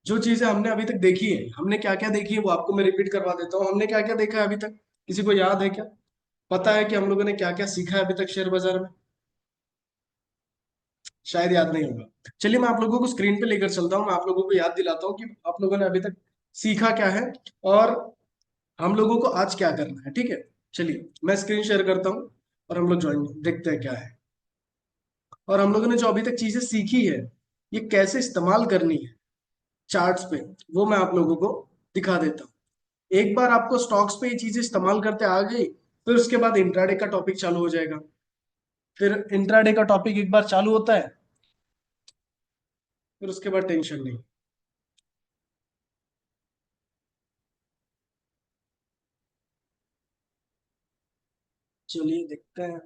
जो चीजें हमने अभी तक देखी है, हमने क्या क्या देखी है वो आपको मैं रिपीट करवा देता हूँ। हमने क्या क्या देखा है अभी तक, किसी को याद है क्या? पता है कि हम लोगों ने क्या क्या सीखा है अभी तक शेयर बाजार में? शायद याद नहीं होगा। चलिए मैं आप लोगों को स्क्रीन पे लेकर चलता हूँ, मैं आप लोगों को याद दिलाता हूँ कि आप लोगों ने अभी तक सीखा क्या है और हम लोगों को आज क्या करना है, ठीक है? चलिए मैं स्क्रीन शेयर करता हूँ और हम लोग ज्वाइन देखते हैं क्या है। और हम लोगों ने जो अभी तक चीजें सीखी है, ये कैसे इस्तेमाल करनी है चार्ट्स पे, वो मैं आप लोगों को दिखा देता हूँ। एक बार आपको स्टॉक्स पे ये चीजें इस्तेमाल करते आ गई, फिर उसके बाद इंट्राडे का टॉपिक चालू हो जाएगा। फिर इंट्राडे का टॉपिक एक बार चालू होता है, फिर उसके बाद टेंशन नहीं। चलिए देखते हैं।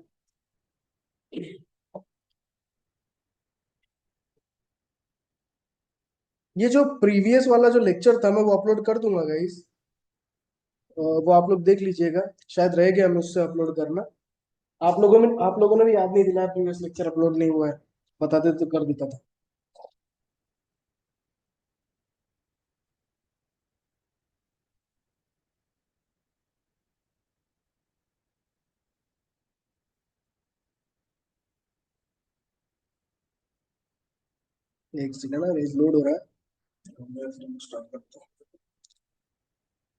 ये जो प्रीवियस वाला जो लेक्चर था मैं वो अपलोड कर दूंगा गाइस, वो आप लोग देख लीजिएगा। शायद रह गया मुझसे अपलोड करना। आप लोगों ने भी याद नहीं दिलाया, प्रीवियस लेक्चर अपलोड नहीं हुआ है, बताते तो कर देता था। एक सेकंड ना, रेज लोड हो रहा है, मैं फिर स्टार्ट करता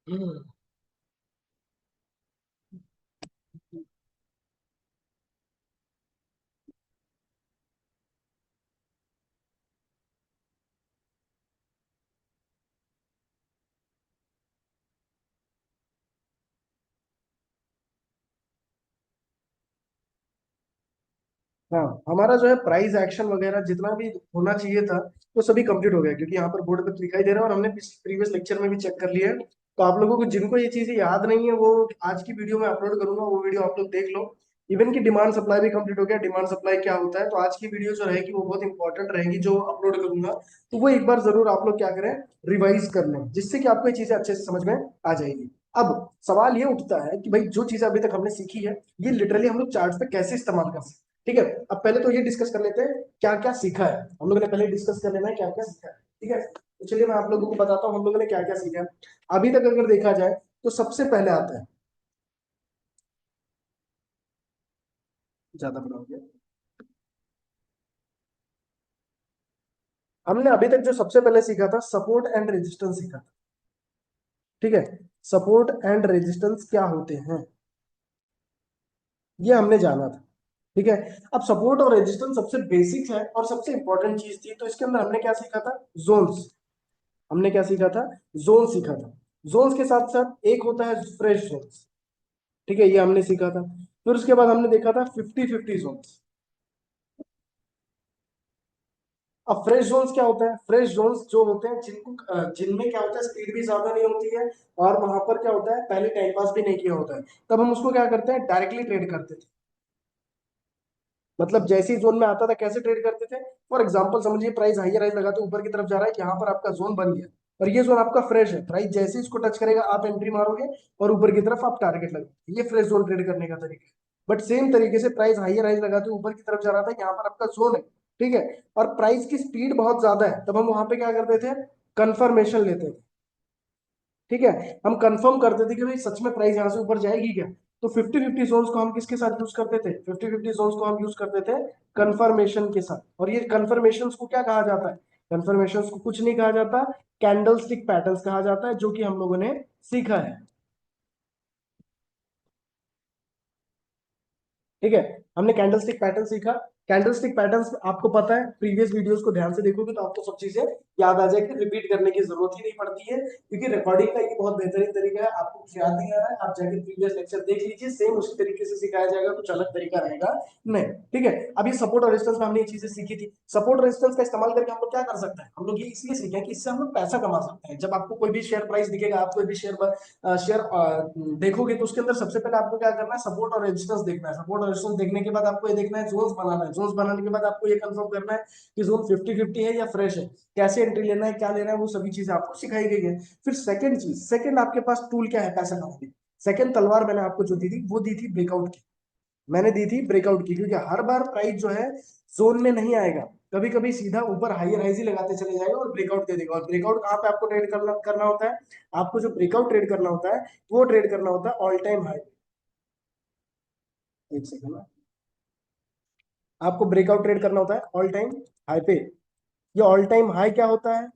हूँ। हाँ, हमारा जो है प्राइस एक्शन वगैरह जितना भी होना चाहिए था वो सभी कंप्लीट हो गया, क्योंकि यहाँ पर बोर्ड पे तो दिखाई दे रहा है और हमने प्रीवियस लेक्चर में भी चेक कर लिया है। तो आप लोगों को जिनको ये चीजें याद नहीं है वो आज की वीडियो में अपलोड करूंगा, वो वीडियो आप लोग देख लो। इवन की डिमांड सप्लाई भी कंप्लीट हो गया, डिमांड सप्लाई क्या होता है, तो आज की वीडियो जो रहेगी वो बहुत इंपॉर्टेंट रहेगी जो अपलोड करूंगा। तो वो एक बार जरूर आप लोग क्या करें, रिवाइज कर लें, जिससे कि आपको ये चीजें अच्छे से समझ में आ जाएगी। अब सवाल ये उठता है कि भाई जो चीजें अभी तक हमने सीखी है, ये लिटरली हम लोग चार्ट्स पे कैसे इस्तेमाल कर सकते हैं। ठीक है, अब पहले तो ये डिस्कस कर लेते हैं क्या क्या सीखा है। हम लोगों ने पहले डिस्कस कर लेना है क्या क्या सीखा है, ठीक है? तो चलिए मैं आप लोगों को बताता हूँ हम लोगों ने क्या क्या सीखा है अभी तक। अगर देखा जाए तो सबसे पहले आता है, ज्यादा बड़ा हो गया। हमने अभी तक जो सबसे पहले सीखा था, सपोर्ट एंड रेजिस्टेंस सीखा था, ठीक है? सपोर्ट एंड रेजिस्टेंस क्या होते हैं, ये हमने जाना था, ठीक है? अब सपोर्ट और रेजिस्टेंस सबसे बेसिक है और सबसे इंपॉर्टेंट चीज थी, तो इसके अंदर हमने क्या सीखा था, जोन्स। हमने क्या सीखा था, जोन सीखा था। जोन्स के साथ साथ एक होता है फ्रेश जोन्स, ठीक है, ये हमने सीखा था। फिर उसके बाद हमने देखा था 50-50 जोन्स। अब फ्रेश जोन्स क्या होता है, फ्रेश जोन्स जो होते हैं जिनमें क्या होता है, स्पीड भी ज्यादा नहीं होती है और वहां पर क्या होता है, पहले टाइम पास भी नहीं किया होता है, तब हम उसको क्या करते हैं, डायरेक्टली ट्रेड करते थे। मतलब जैसे ही जोन में आता था कैसे ट्रेड करते थे, फॉर एग्जांपल समझिए प्राइस हाइयर हाई लगाते ऊपर की तरफ जा रहा है, यहाँ पर आपका जोन बन गया और ये जोन आपका फ्रेश है, प्राइस जैसे ही इसको टच करेगा आप एंट्री मारोगे और ऊपर की तरफ आप टारगेट लगाओगे, ये फ्रेश जोन ट्रेड करने का तरीका है। बट सेम तरीके से प्राइस हाइयर हाई लगाते ऊपर की तरफ जा रहा था, यहाँ पर आपका जोन है, ठीक है, और प्राइस की स्पीड बहुत ज्यादा है, तब हम वहां पे क्या करते थे, कंफर्मेशन लेते थे, ठीक है? हम कंफर्म करते थे कि भाई सच में प्राइस यहाँ से ऊपर जाएगी क्या। तो 50-50 जोन्स को हम किसके साथ यूज करते थे, 50-50 जोन्स को हम यूज करते थे कंफर्मेशन के साथ। और ये कंफर्मेशन को क्या कहा जाता है, कंफर्मेशन को कुछ नहीं कहा जाता, कैंडल स्टिक पैटर्न्स कहा जाता है, जो कि हम लोगों ने सीखा है, ठीक है? हमने कैंडलस्टिक पैटर्न सीखा। कैंडलस्टिक पैटर्न्स आपको पता है, प्रीवियस वीडियोस को ध्यान से देखोगे तो आपको सब चीजें याद आ जाएगी, रिपीट करने की जरूरत ही नहीं पड़ती है, क्योंकि रिकॉर्डिंग का ये बहुत बेहतरीन तरीका है। आपको कुछ याद नहीं आ रहा है, आप जाके प्रीवियस लेक्चर देख लीजिए, सेम उसी तरीके से सिखाया जाएगा, कुछ अलग तरीका रहेगा नहीं, ठीक है? अब ये सपोर्ट और रेजिस्टेंस में हमने ये चीजें सीखी थी। सपोर्ट रेजिस्टेंस का इस्तेमाल करके हम लोग क्या कर सकते हैं, हम लोग ये इसलिए सीखे कि इससे हम लोग पैसा कमा सकते हैं। जब आपको कोई भी शेयर प्राइस दिखेगा, आप कोई भी शेयर देखोगे तो उसके अंदर सबसे पहले आपको क्या करना है, सपोर्ट और रेजिस्टेंस देखना है। सपोर्ट और रेजिस्टेंस देखने के बाद आपको ये देखना है, जोन्स बनाना है। जोन्स बनाने के बाद आपको ये कंफर्म करना है कि जोन 50-50 है या फ्रेश है, कैसे एंट्री लेना है, क्या लेना है, वो सभी चीजें आपको सिखाई गई है। फिर सेकंड चीज, सेकंड आपके पास टूल क्या है पैसा कमाने की, सेकंड तलवार मैंने आपको जो दी थी वो दी थी ब्रेकआउट की। मैंने दी थी ब्रेकआउट की, क्योंकि हर बार प्राइस जो है जोन में नहीं आएगा, कभी कभी सीधा ऊपर हायर हाइज ही लगाते चले जाएगा और ब्रेकआउट दे देगा। और ब्रेकआउट कहाँ पे आपको ट्रेड करना करना होता है, आपको जो ब्रेकआउट ट्रेड करना होता है वो ट्रेड करना होता है ऑल टाइम हाई। एक सेकंड, आपको ब्रेकआउट ट्रेड करना होता है ऑल टाइम हाई पे। ये ऑल टाइम हाई क्या होता है,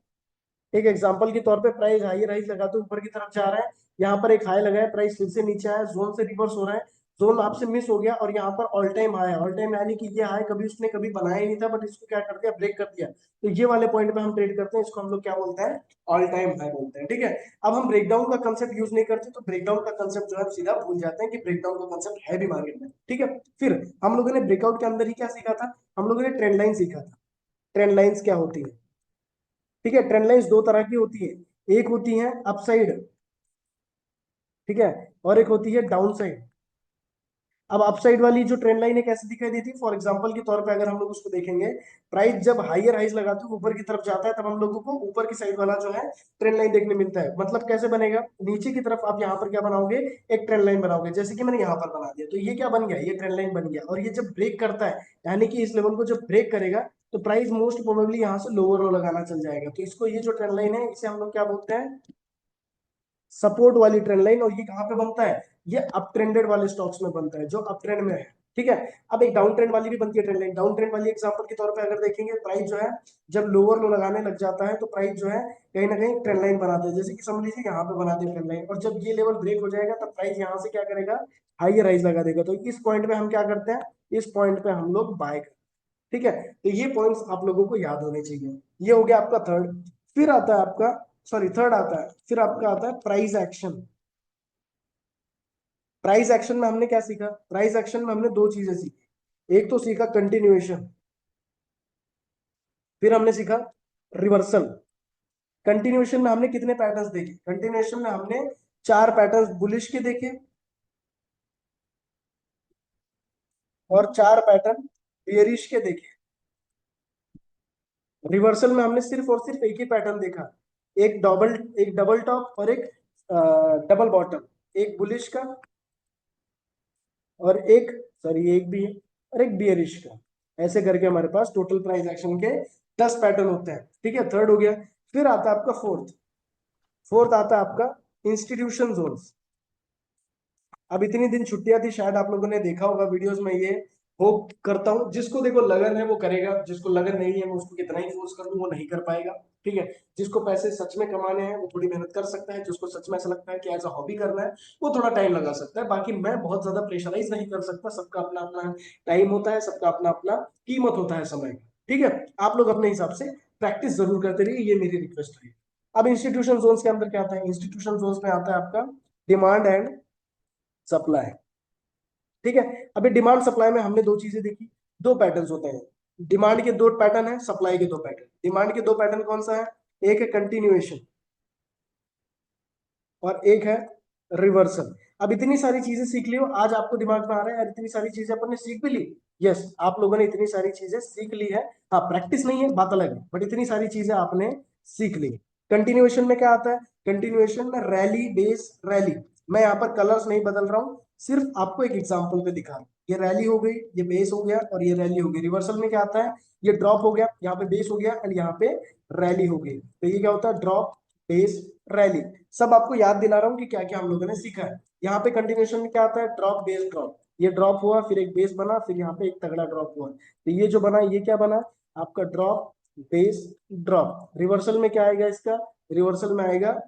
एक एग्जांपल के तौर पे प्राइस हाई राइज लगाते ऊपर की तरफ जा रहा है, यहाँ पर एक हाई लगा है, प्राइस फिर से नीचे आया, जोन से रिवर्स हो रहा है, जोन आपसे मिस हो गया और यहाँ पर ऑल टाइम हाई है। ऑल टाइम यानी कि ये हाई कभी उसने कभी बनाया ही नहीं था, बट इसको क्या कर दिया, ब्रेक कर दिया। तो ये वाले पॉइंट पे हम ट्रेड करते हैं, इसको हम लोग क्या बोलते हैं, ऑल टाइम हाई बोलते हैं। ठीक है, अब हम ब्रेकडाउन का कंसेप्ट यूज नहीं करते, तो ब्रेकडाउन का कंसेप्ट जो है सीधा भूल जाते हैं कि ब्रेकडाउन का कंसेप्ट है भी मार्केट में। ठीक है, फिर हम लोगों ने ब्रेकआउट के अंदर ही क्या सीखा था, हम लोगों ने ट्रेंड लाइन सीखा था। ट्रेंड लाइंस क्या होती है, ठीक है, ट्रेंड लाइंस दो तरह की होती है, एक होती है अपसाइड, ठीक है, और एक होती है डाउन साइड। अब अपसाइड वाली जो ट्रेंड लाइन है कैसे दिखाई देती है, फॉर एग्जांपल के तौर पे अगर हम लोग उसको देखेंगे, प्राइस जब हायर हाइज लगाते हैं ऊपर की तरफ जाता है, तब हम लोगों को ऊपर की साइड वाला जो है ट्रेंड लाइन देखने मिलता है। मतलब कैसे बनेगा, नीचे की तरफ आप यहाँ पर क्या बनाओगे, एक ट्रेंड लाइन बनाओगे, जैसे कि मैंने यहाँ पर बना दिया, तो ये क्या बन गया, ये ट्रेंड लाइन बन गया। और ये जब ब्रेक करता है, यानी कि इस लेवल को जब ब्रेक करेगा, तो प्राइस मोस्ट प्रोबेबली यहाँ से लोअर लो लगाना चल जाएगा। तो इसको, ये जो ट्रेंड लाइन है, इसे हम लोग क्या बोलते हैं, सपोर्ट वाली ट्रेंड लाइन। और ये कहाँ पे बनता है, ये अप ट्रेंडेड वाले स्टॉक्स में बनता है जो अप ट्रेंड में है। ठीक है, अब एक डाउन ट्रेंड वाली भी बनती है ट्रेंड लाइन। डाउन ट्रेंड वाली एग्जांपल के तौर पे अगर देखेंगे, प्राइस जो है जब लोअर लो लगाने लग जाता है, तो प्राइस जो है कहीं ना कहीं ट्रेंड लाइन बनाते हैं, जैसे कि समझ लीजिए यहाँ पे बनाते हैं ट्रेंड लाइन, और जब ये लेवल ब्रेक हो जाएगा, तब प्राइस यहाँ से क्या करेगा, हाइयर राइज लगा देगा। तो इस पॉइंट पे हम क्या करते हैं, इस पॉइंट पे हम लोग बाय करते हैं। ठीक है, तो ये पॉइंट्स आप लोगों को याद होने चाहिए। ये हो गया आपका थर्ड। फिर आता है आपका, सॉरी थर्ड आता है, फिर आपका आता है प्राइस एक्शन। प्राइस एक्शन में हमने क्या सीखा, प्राइस एक्शन में हमने दो चीजें सीखी, एक तो सीखा कंटिन्यूएशन, फिर हमने सीखा रिवर्सल। कंटिन्यूएशन में हमने कितने पैटर्न्स देखे, कंटिन्यूएशन में हमने चार पैटर्न्स बुलिश के देखे और चार पैटर्न बेयरिश के देखे। रिवर्सल में हमने सिर्फ और सिर्फ एक ही पैटर्न देखा, एक डबल टॉप और एक डबल बॉटम, एक बुलिश का और एक, सॉरी एक भी है, और एक बियरिश का। ऐसे करके हमारे पास टोटल प्राइस एक्शन के 10 पैटर्न होते हैं। ठीक है, थर्ड हो गया। फिर आता है आपका फोर्थ, फोर्थ आता है आपका इंस्टीट्यूशन जोन्स। अब इतनी दिन छुट्टियां थी, शायद आप लोगों ने देखा होगा वीडियोस में, ये होप करता हूँ जिसको देखो लगन है वो करेगा, जिसको लगन नहीं है, मैं उसको कितना ही फोर्स कर दूं वो नहीं कर पाएगा। ठीक है, जिसको पैसे सच में कमाने हैं वो थोड़ी मेहनत कर सकता है, जिसको सच में ऐसा लगता है कि एज अ हॉबी करना है वो थोड़ा टाइम लगा सकता है। बाकी मैं बहुत ज्यादा प्रेशराइज नहीं कर सकता, सबका अपना अपना टाइम होता है, सबका अपना अपना कीमत होता है समय का। ठीक है, आप लोग अपने हिसाब से प्रैक्टिस जरूर करते रहिए, ये मेरी रिक्वेस्ट है। अब इंस्टीट्यूशन जोन्स के अंदर क्या आता है, इंस्टीट्यूशन जोन्स में आता है आपका डिमांड एंड सप्लाई। ठीक है, अभी डिमांड सप्लाई में हमने दो चीजें देखी, दो पैटर्न्स होते हैं, डिमांड के दो पैटर्न है, सप्लाई के दो पैटर्न। डिमांड के दो पैटर्न कौन सा है, एक है कंटिन्यूएशन और एक है रिवर्सल। अब इतनी सारी चीजें सीख लियो, आज आपको दिमाग में आ रहा है यार इतनी सारी चीजें अपन ने सीख भी ली। यस, आप लोगों ने इतनी सारी चीजें सीख ली है, हाँ प्रैक्टिस नहीं है बात अलग है, बट इतनी सारी चीजें आपने सीख ली। कंटिन्यूएशन में क्या आता है, कंटिन्यूएशन में रैली बेस रैली। मैं यहाँ पर कलर्स नहीं बदल रहा हूँ, सिर्फ आपको एक एग्जाम्पल पे दिखा रहा हूँ। ये रैली हो गई, ये बेस हो गया और ये रैली हो गई। रिवर्सल में क्या आता है, ये ड्रॉप हो गया, यहाँ पे बेस हो गया एंड यहाँ पे रैली हो गई। तो ये क्या होता है, ड्रॉप बेस रैली। सब आपको याद दिला रहा हूँ कि क्या क्या हम लोगों ने सीखा है। यहाँ पे कंटिन्यूएशन में क्या आता है, ड्रॉप बेस ड्रॉप, ये ड्रॉप हुआ, फिर एक बेस बना, फिर यहाँ पे एक तगड़ा ड्रॉप हुआ, तो ये जो बना ये क्या बना, आपका ड्रॉप बेस ड्रॉप। रिवर्सल में क्या आएगा इसका, रिवर्सल में आएगा,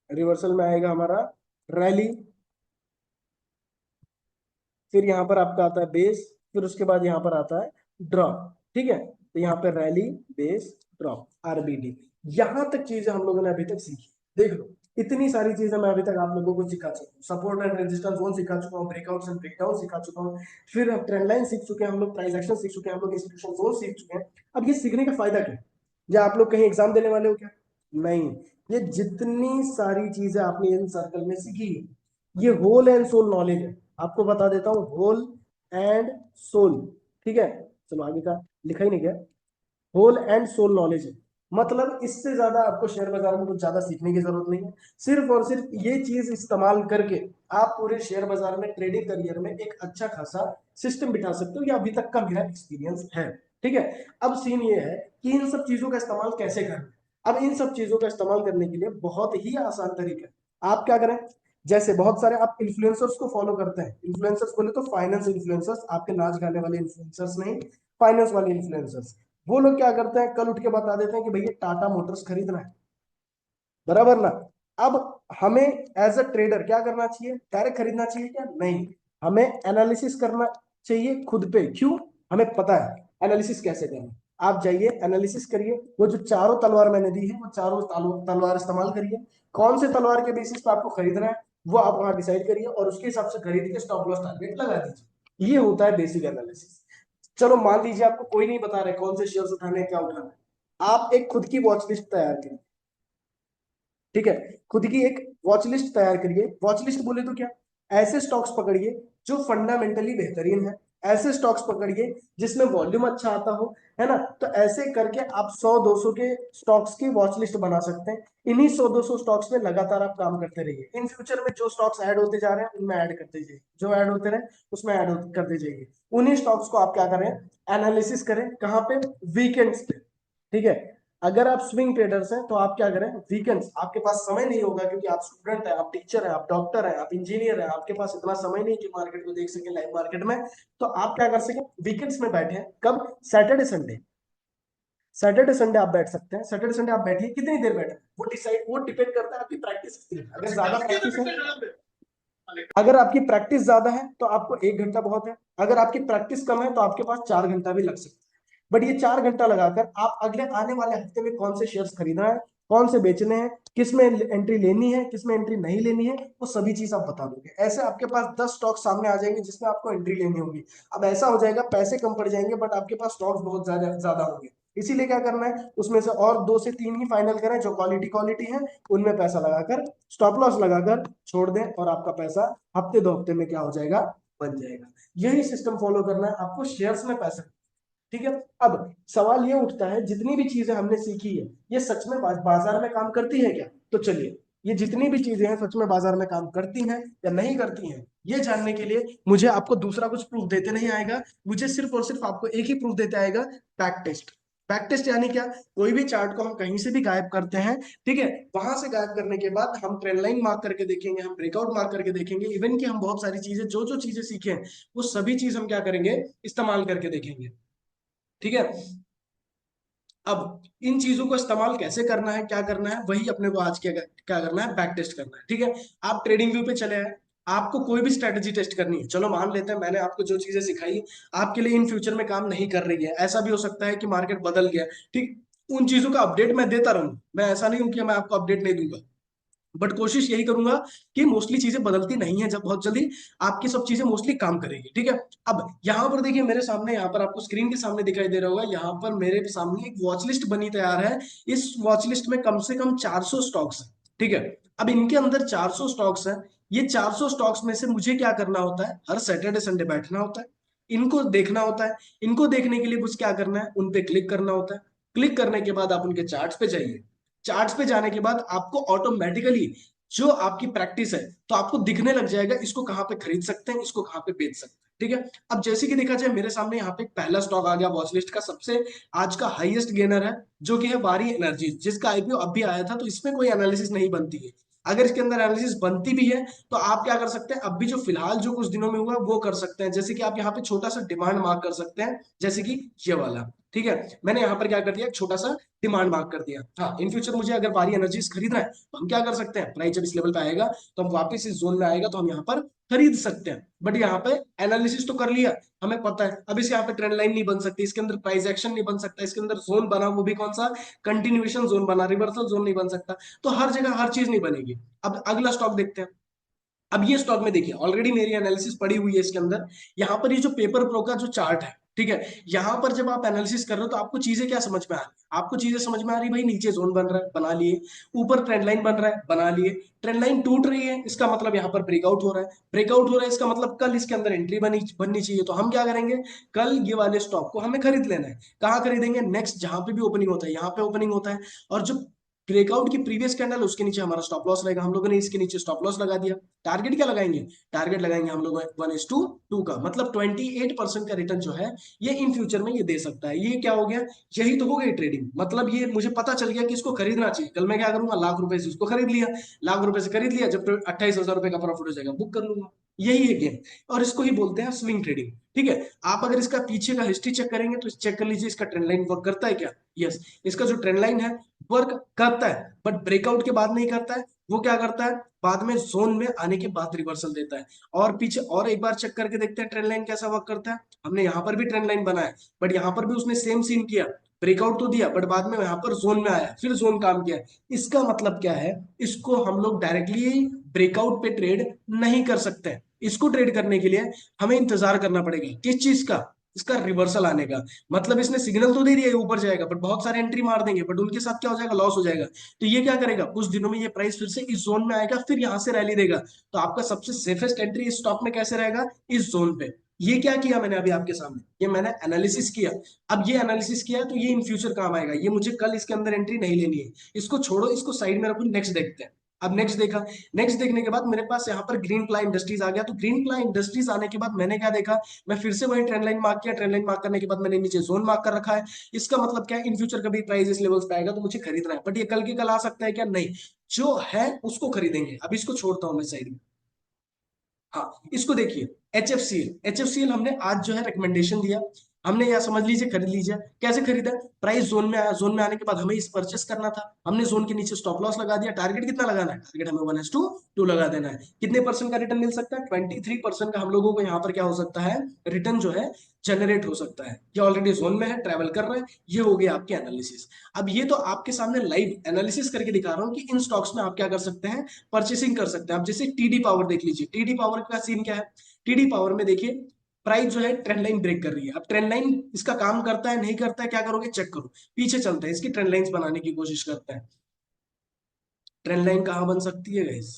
रिवर्सल में आएगा हमारा रैली, फिर यहाँ पर आपका आता है बेस, फिर उसके बाद यहाँ पर आता है ड्रॉप। ठीक है, तो यहाँ पे रैली बेस ड्रॉप आरबीडी। यहां तक चीजें हम लोगों ने अभी तक सीखी, देख लो इतनी सारी चीजें मैं अभी तक आप लोगों को सिखा चुका हूँ। सपोर्ट एंड रेजिस्टेंस जोन सिखा चुका हूँ, ब्रेकआउट्स एंड ब्रेकडाउन सिखा चुका हूँ, फिर हम ट्रेंड लाइन सीख चुके हैं, हम लोग प्राइस एक्शन सीख चुके हैं, हम लोग इंस्टीट्यूशन जोन सीख चुके हैं। अब ये सीखने का फायदा क्या है, या आप लोग कहीं एग्जाम देने वाले हो क्या, नहीं, ये जितनी सारी चीजें आपने इन सर्कल में सीखी, ये होल एंड सोल नॉलेज है। आपको बता देता हूँ, होल एंड सोल। ठीक है, चलो आगे का लिखा ही नहीं गया, होल एंड सोल नॉलेज है। मतलब इससे ज्यादा आपको शेयर बाजार में कुछ ज्यादा सीखने की जरूरत नहीं है। सिर्फ और सिर्फ ये चीज इस्तेमाल करके आप पूरे शेयर बाजार में ट्रेडिंग करियर में एक अच्छा खासा सिस्टम बिठा सकते हो, या अभी तक का मेरा एक्सपीरियंस है। ठीक है। अब सीन ये है कि इन सब चीजों का इस्तेमाल कैसे करें। अब इन सब चीजों का इस्तेमाल करने के लिए बहुत ही आसान तरीका है। आप क्या करें, जैसे बहुत सारे आप इन्फ्लुएंसर्स को फॉलो करते हैं, इन्फ्लुएंसर्स बोले तो फाइनेंस इन्फ्लुएंसर्स, आपके नाच गाने वाले इन्फ्लुएंसर्स नहीं, फाइनेंस वाले इन्फ्लुएंसर्स। वो लोग क्या करते हैं, कल उठ के बता देते हैं कि भैया टाटा मोटर्स खरीदना है, बराबर ना। अब हमें एज अ ट्रेडर क्या करना चाहिए, डायरेक्ट खरीदना चाहिए क्या, नहीं। हमें एनालिसिस करना चाहिए खुद पे। क्यों, हमें पता है एनालिसिस कैसे करना। आप जाइए एनालिसिस करिए, वो जो चारों तलवार मैंने दी है वो चारों तलवार इस्तेमाल करिए। कौन से तलवार के बेसिस पे आपको खरीदना है वो आप वहां डिसाइड करिए, और उसके हिसाब से खरीद के स्टॉप लॉस टारगेट लगा दीजिए। ये होता है बेसिक एनालिसिस। चलो मान लीजिए आपको कोई नहीं बता रहे कौन से शेयर्स उठाने हैं, क्या उठाना है, आप एक खुद की वॉच लिस्ट तैयार करिए। ठीक है, खुद की एक वॉच लिस्ट तैयार करिए। वॉच लिस्ट बोले तो क्या, ऐसे स्टॉक्स पकड़िए जो फंडामेंटली बेहतरीन है, ऐसे स्टॉक्स पकड़िए जिसमें वॉल्यूम अच्छा आता हो, है ना। तो ऐसे करके आप 100-200 के स्टॉक्स की वॉच लिस्ट बना सकते हैं। इन्हीं 100-200 स्टॉक्स में लगातार आप काम करते रहिए। इन फ्यूचर में जो स्टॉक्स ऐड होते जा रहे हैं उनमें ऐड करते जाइए, जो ऐड होते रहे उसमें ऐड करते जाइए। उन्हीं स्टॉक्स को आप क्या करें, एनालिसिस करें। कहाँ पे, वीकेंड्स पे। ठीक है। अगर आप स्विंग ट्रेडर्स हैं तो आप क्या करें, वीकेंड्स, आपके पास समय नहीं होगा क्योंकि आप स्टूडेंट हैं, आप टीचर हैं, आप डॉक्टर हैं, आप इंजीनियर हैं, आपके पास इतना समय नहीं कि मार्केट को देख सके लाइव मार्केट में। तो आप क्या कर सके, वीकेंड्स में बैठे, कब, सैटरडे संडे। सैटरडे संडे आप बैठ सकते हैं। सैटरडे संडे आप बैठिए, कितनी देर बैठे वो डिपेंड करता है आपकी प्रैक्टिस कितनी है। अगर ज्यादा प्रैक्टिस है, अगर आपकी प्रैक्टिस ज्यादा है तो आपको 1 घंटा बहुत है। अगर आपकी प्रैक्टिस कम है तो आपके पास 4 घंटा भी लग सकता है। बट ये 4 घंटा लगाकर आप अगले आने वाले हफ्ते में कौन से शेयर्स खरीदना है, कौन से बेचने हैं, किस में एंट्री लेनी है, किस में एंट्री नहीं लेनी है, वो सभी चीज आप बता दोगे। ऐसे आपके पास 10 स्टॉक सामने आ जाएंगे जिसमें आपको एंट्री लेनी होगी। अब ऐसा हो जाएगा पैसे कम पड़ जाएंगे बट आपके पास स्टॉक्स बहुत ज्यादा ज्यादा होंगे। इसीलिए क्या करना है, उसमें से और 2 से 3 ही फाइनल करें जो क्वालिटी क्वालिटी है, उनमें पैसा लगाकर स्टॉप लॉस लगाकर छोड़ दें, और आपका पैसा हफ्ते 2 हफ्ते में क्या हो जाएगा, बन जाएगा। यही सिस्टम फॉलो करना है आपको शेयर्स में पैसा। ठीक है। अब सवाल ये उठता है, जितनी भी चीजें हमने सीखी है ये सच में बाजार में काम करती है क्या। तो चलिए, ये जितनी भी चीजें हैं सच में बाजार में काम करती हैं या नहीं करती हैं, ये जानने के लिए मुझे आपको दूसरा कुछ प्रूफ देते नहीं आएगा। मुझे सिर्फ और सिर्फ आपको एक ही प्रूफ देते आएगा, बैक टेस्ट। बैक टेस्ट यानी क्या, कोई भी चार्ट को हम कहीं से भी गायब करते हैं, ठीक है, वहां से गायब करने के बाद हम ट्रेंड लाइन मार्क करके देखेंगे, हम ब्रेकआउट मार्क करके देखेंगे, इवन कि हम बहुत सारी चीजें जो जो चीजें सीखे हैं वो सभी चीज हम क्या करेंगे, इस्तेमाल करके देखेंगे। ठीक है। अब इन चीजों को इस्तेमाल कैसे करना है, क्या करना है, वही अपने को आज क्या करना है, बैक टेस्ट करना है। ठीक है। आप ट्रेडिंग व्यू पे चले आए, आपको कोई भी स्ट्रेटेजी टेस्ट करनी है, चलो मान लेते हैं मैंने आपको जो चीजें सिखाई आपके लिए इन फ्यूचर में काम नहीं कर रही है, ऐसा भी हो सकता है कि मार्केट बदल गया। ठीक, उन चीजों का अपडेट मैं देता रहूंगा, मैं ऐसा नहीं हूं कि मैं आपको अपडेट नहीं दूंगा, बट कोशिश यही करूंगा कि मोस्टली चीजें बदलती नहीं है, जब बहुत जल्दी आपकी सब चीजें मोस्टली काम करेगी। ठीक है। अब यहां पर देखिए मेरे सामने, यहाँ पर आपको स्क्रीन के सामने दिखाई दे रहा होगा, यहाँ पर मेरे सामने एक वॉच लिस्ट बनी तैयार है। इस वॉच लिस्ट में कम से कम 400 स्टॉक्स है। ठीक है। अब इनके अंदर 400 स्टॉक्स है, ये 400 स्टॉक्स में से मुझे क्या करना होता है, हर सैटरडे संडे बैठना होता है, इनको देखना होता है। इनको देखने के लिए कुछ क्या करना है, उन पे क्लिक करना होता है। क्लिक करने के बाद आप उनके चार्ट्स पे जाइए। चार्ट्स पे जाने के बाद आपको ऑटोमेटिकली जो आपकी प्रैक्टिस है तो आपको दिखने लग जाएगा इसको कहाँ पे खरीद सकते हैं, इसको कहाँ पे बेच सकते हैं। ठीक है। अब जैसे कि देखा जाए मेरे सामने यहाँ पे एक पहला स्टॉक आ गया वॉच लिस्ट का, सबसे आज का हाईएस्ट गेनर है, जो कि है बारी एनर्जी, जिसका आईपीओ अब भी आया था, तो इसमें कोई एनालिसिस नहीं बनती है। अगर इसके अंदर एनालिसिस बनती भी है तो आप क्या कर सकते हैं, अब भी जो फिलहाल जो कुछ दिनों में हुआ वो कर सकते हैं। जैसे कि आप यहाँ पे छोटा सा डिमांड मार्क कर सकते हैं, जैसे कि ये वाला। ठीक है, मैंने यहाँ पर क्या कर दिया, एक छोटा सा डिमांड मार्क कर दिया। हाँ, इन फ्यूचर मुझे अगर बारी एनर्जीज खरीदना है तो हम क्या कर सकते हैं, प्राइस जब इस लेवल पे आएगा तो हम वापस इस जोन में आएगा तो हम यहाँ पर खरीद सकते हैं। बट यहाँ पे एनालिसिस तो कर लिया, हमें पता है अब इस यहाँ पे ट्रेंड लाइन नहीं बन सकती, इसके अंदर प्राइस एक्शन नहीं बन सकता, इसके अंदर जोन बना वो भी कौन सा, कंटिन्यूएशन जोन बना, रिवर्सल जोन नहीं बन सकता। तो हर जगह हर चीज नहीं बनेगी। अब अगला स्टॉक देखते हैं। अब ये स्टॉक में देखिए ऑलरेडी मेरी एनालिसिस पड़ी हुई है इसके अंदर। यहाँ पर ये जो पेपर प्रो का जो चार्ट है, ठीक है। यहां पर जब आप एनालिसिस कर रहे हो तो आपको चीजें क्या समझ में आ रही है? आपको चीजें समझ में आ रही, भाई नीचे जोन बन रहा है, बना लिए। ऊपर ट्रेंड लाइन बन रहा है, बना लिए। ट्रेंड लाइन टूट रही है, इसका मतलब यहाँ पर ब्रेकआउट हो रहा है। ब्रेकआउट हो रहा है, इसका मतलब कल इसके अंदर एंट्री बननी चाहिए। तो हम क्या करेंगे, कल ये वाले स्टॉक को हमें खरीद लेना है। कहाँ खरीदेंगे? नेक्स्ट जहां पे भी ओपनिंग होता है, यहाँ पे ओपनिंग होता है। और जो ब्रेकआउट की प्रीवियस कैंडल उसके नीचे हमारा स्टॉप लॉस रहेगा, हम लोगों ने इसके नीचे स्टॉप लॉस लगा दिया। टारगेट क्या लगाएंगे? टारगेट लगाएंगे हम लोग 1:2 का, मतलब 28% का रिटर्न जो है ये इन फ्यूचर में ये दे सकता है। ये क्या हो गया? यही तो हो गई ट्रेडिंग। मतलब ये मुझे पता चल गया कि इसको खरीदना चाहिए। कल मैं क्या करूंगा, लाख रुपए से इसको खरीद लिया। लाख रुपए से खरीद लिया, जब 28,000 रुपए का प्रॉफिट हो जाएगा बुक कर लूंगा। यही है गेम। और इसको ही बोलते हैं स्विंग ट्रेडिंग। ठीक है। आप अगर इसका पीछे का हिस्ट्री चेक करेंगे तो चेक कर लीजिए, इसका ट्रेंड लाइन वर्क करता है क्या? यस, इसका जो ट्रेंड लाइन है वर्क करता है, बट ब्रेकआउट के बाद नहीं करता है। वो क्या करता है, बाद में जोन में आने के बाद रिवर्सल देता है। और पीछे और एक बार चेक करके देखते हैं ट्रेंड लाइन कैसा वर्क करता है। हमने यहाँ पर भी ट्रेंड लाइन बनाया, बट यहाँ पर भी उसने सेम सीन किया। ब्रेकआउट तो दिया, बट बाद में यहाँ पर जोन में आया, फिर जोन काम किया। इसका मतलब क्या है, इसको हम लोग डायरेक्टली ब्रेकआउट पे ट्रेड नहीं कर सकते हैं। इसको ट्रेड करने के लिए हमें इंतजार करना पड़ेगा, किस चीज का? इसका रिवर्सल आने का। मतलब इसने सिग्नल तो दे दिया है ऊपर जाएगा, बट बहुत सारे एंट्री मार देंगे, बट उनके साथ क्या हो जाएगा, लॉस हो जाएगा। तो ये क्या करेगा, कुछ दिनों में ये प्राइस फिर से इस जोन में आएगा, फिर यहां से रैली देगा। तो आपका सबसे सेफेस्ट एंट्री इस स्टॉक में कैसे रहेगा, इस जोन पे। ये क्या किया मैंने अभी आपके सामने, ये मैंने एनालिसिस किया। अब ये एनालिसिस किया तो ये इन फ्यूचर काम आएगा। ये मुझे कल इसके अंदर एंट्री नहीं लेनी है। इसको छोड़ो, इसको साइड में रखो, नेक्स्ट देखते हैं। अब नेक्स्ट देखा, नेक्स्ट देखने के बाद मेरे पास यहाँ पर ग्रीन प्लाई इंडस्ट्रीज आ गया। तो ग्रीन प्लाई इंडस्ट्रीज आने के बाद मैंने क्या देखा, मैं फिर से वही ट्रेंड लाइन मार्क किया। ट्रेंड लाइन मार्क करने के बाद मैंने नीचे जोन मार्क कर रखा है। इसका मतलब क्या है, इन फ्यूचर कभी प्राइस इस लेवल्स पे आएगा तो मुझे खरीदना है। बट ये कल के कल आ सकता है क्या? नहीं। जो है उसको खरीदेंगे। अब इसको छोड़ता हूं मैं साइड में। हाँ, इसको देखिए, एच एफ सी एल हमने आज जो है रिकमेंडेशन दिया। हमने या समझ लीजिए खरीद लीजिए। कैसे खरीदा? प्राइस जोन में आया, जोन में आने के बाद हमें इस परचेस करना था। हमने जोन के नीचे स्टॉप लॉस लगा दिया। टारगेट कितना लगाना है? टारगेट हमें 1:2 लगा देना है। कितने परसेंट का रिटर्न मिल सकता है? 23% का हम लोगों को यहाँ पर क्या हो सकता है, रिटर्न जो है जनरेट हो सकता है। ये ऑलरेडी जोन में है, ट्रेवल कर रहा है। ये हो गया आपके एनालिसिस। अब ये तो आपके सामने लाइव एनालिसिस करके दिखा रहा हूँ कि इन स्टॉक्स में आप क्या कर सकते हैं, परचेसिंग कर सकते हैं। आप जैसे टीडी पावर देख लीजिए। टीडी पावर का सीन क्या है? टीडी पावर में देखिए, प्राइस जो है ट्रेंड लाइन ब्रेक कर रही है। अब ट्रेंड लाइन इसका काम करता है नहीं करता है, क्या करोगे, चेक करो। पीछे चलते हैं, इसकी ट्रेंड लाइंस बनाने की कोशिश करते हैं। ट्रेंड लाइन कहाँ बन सकती है गाइस?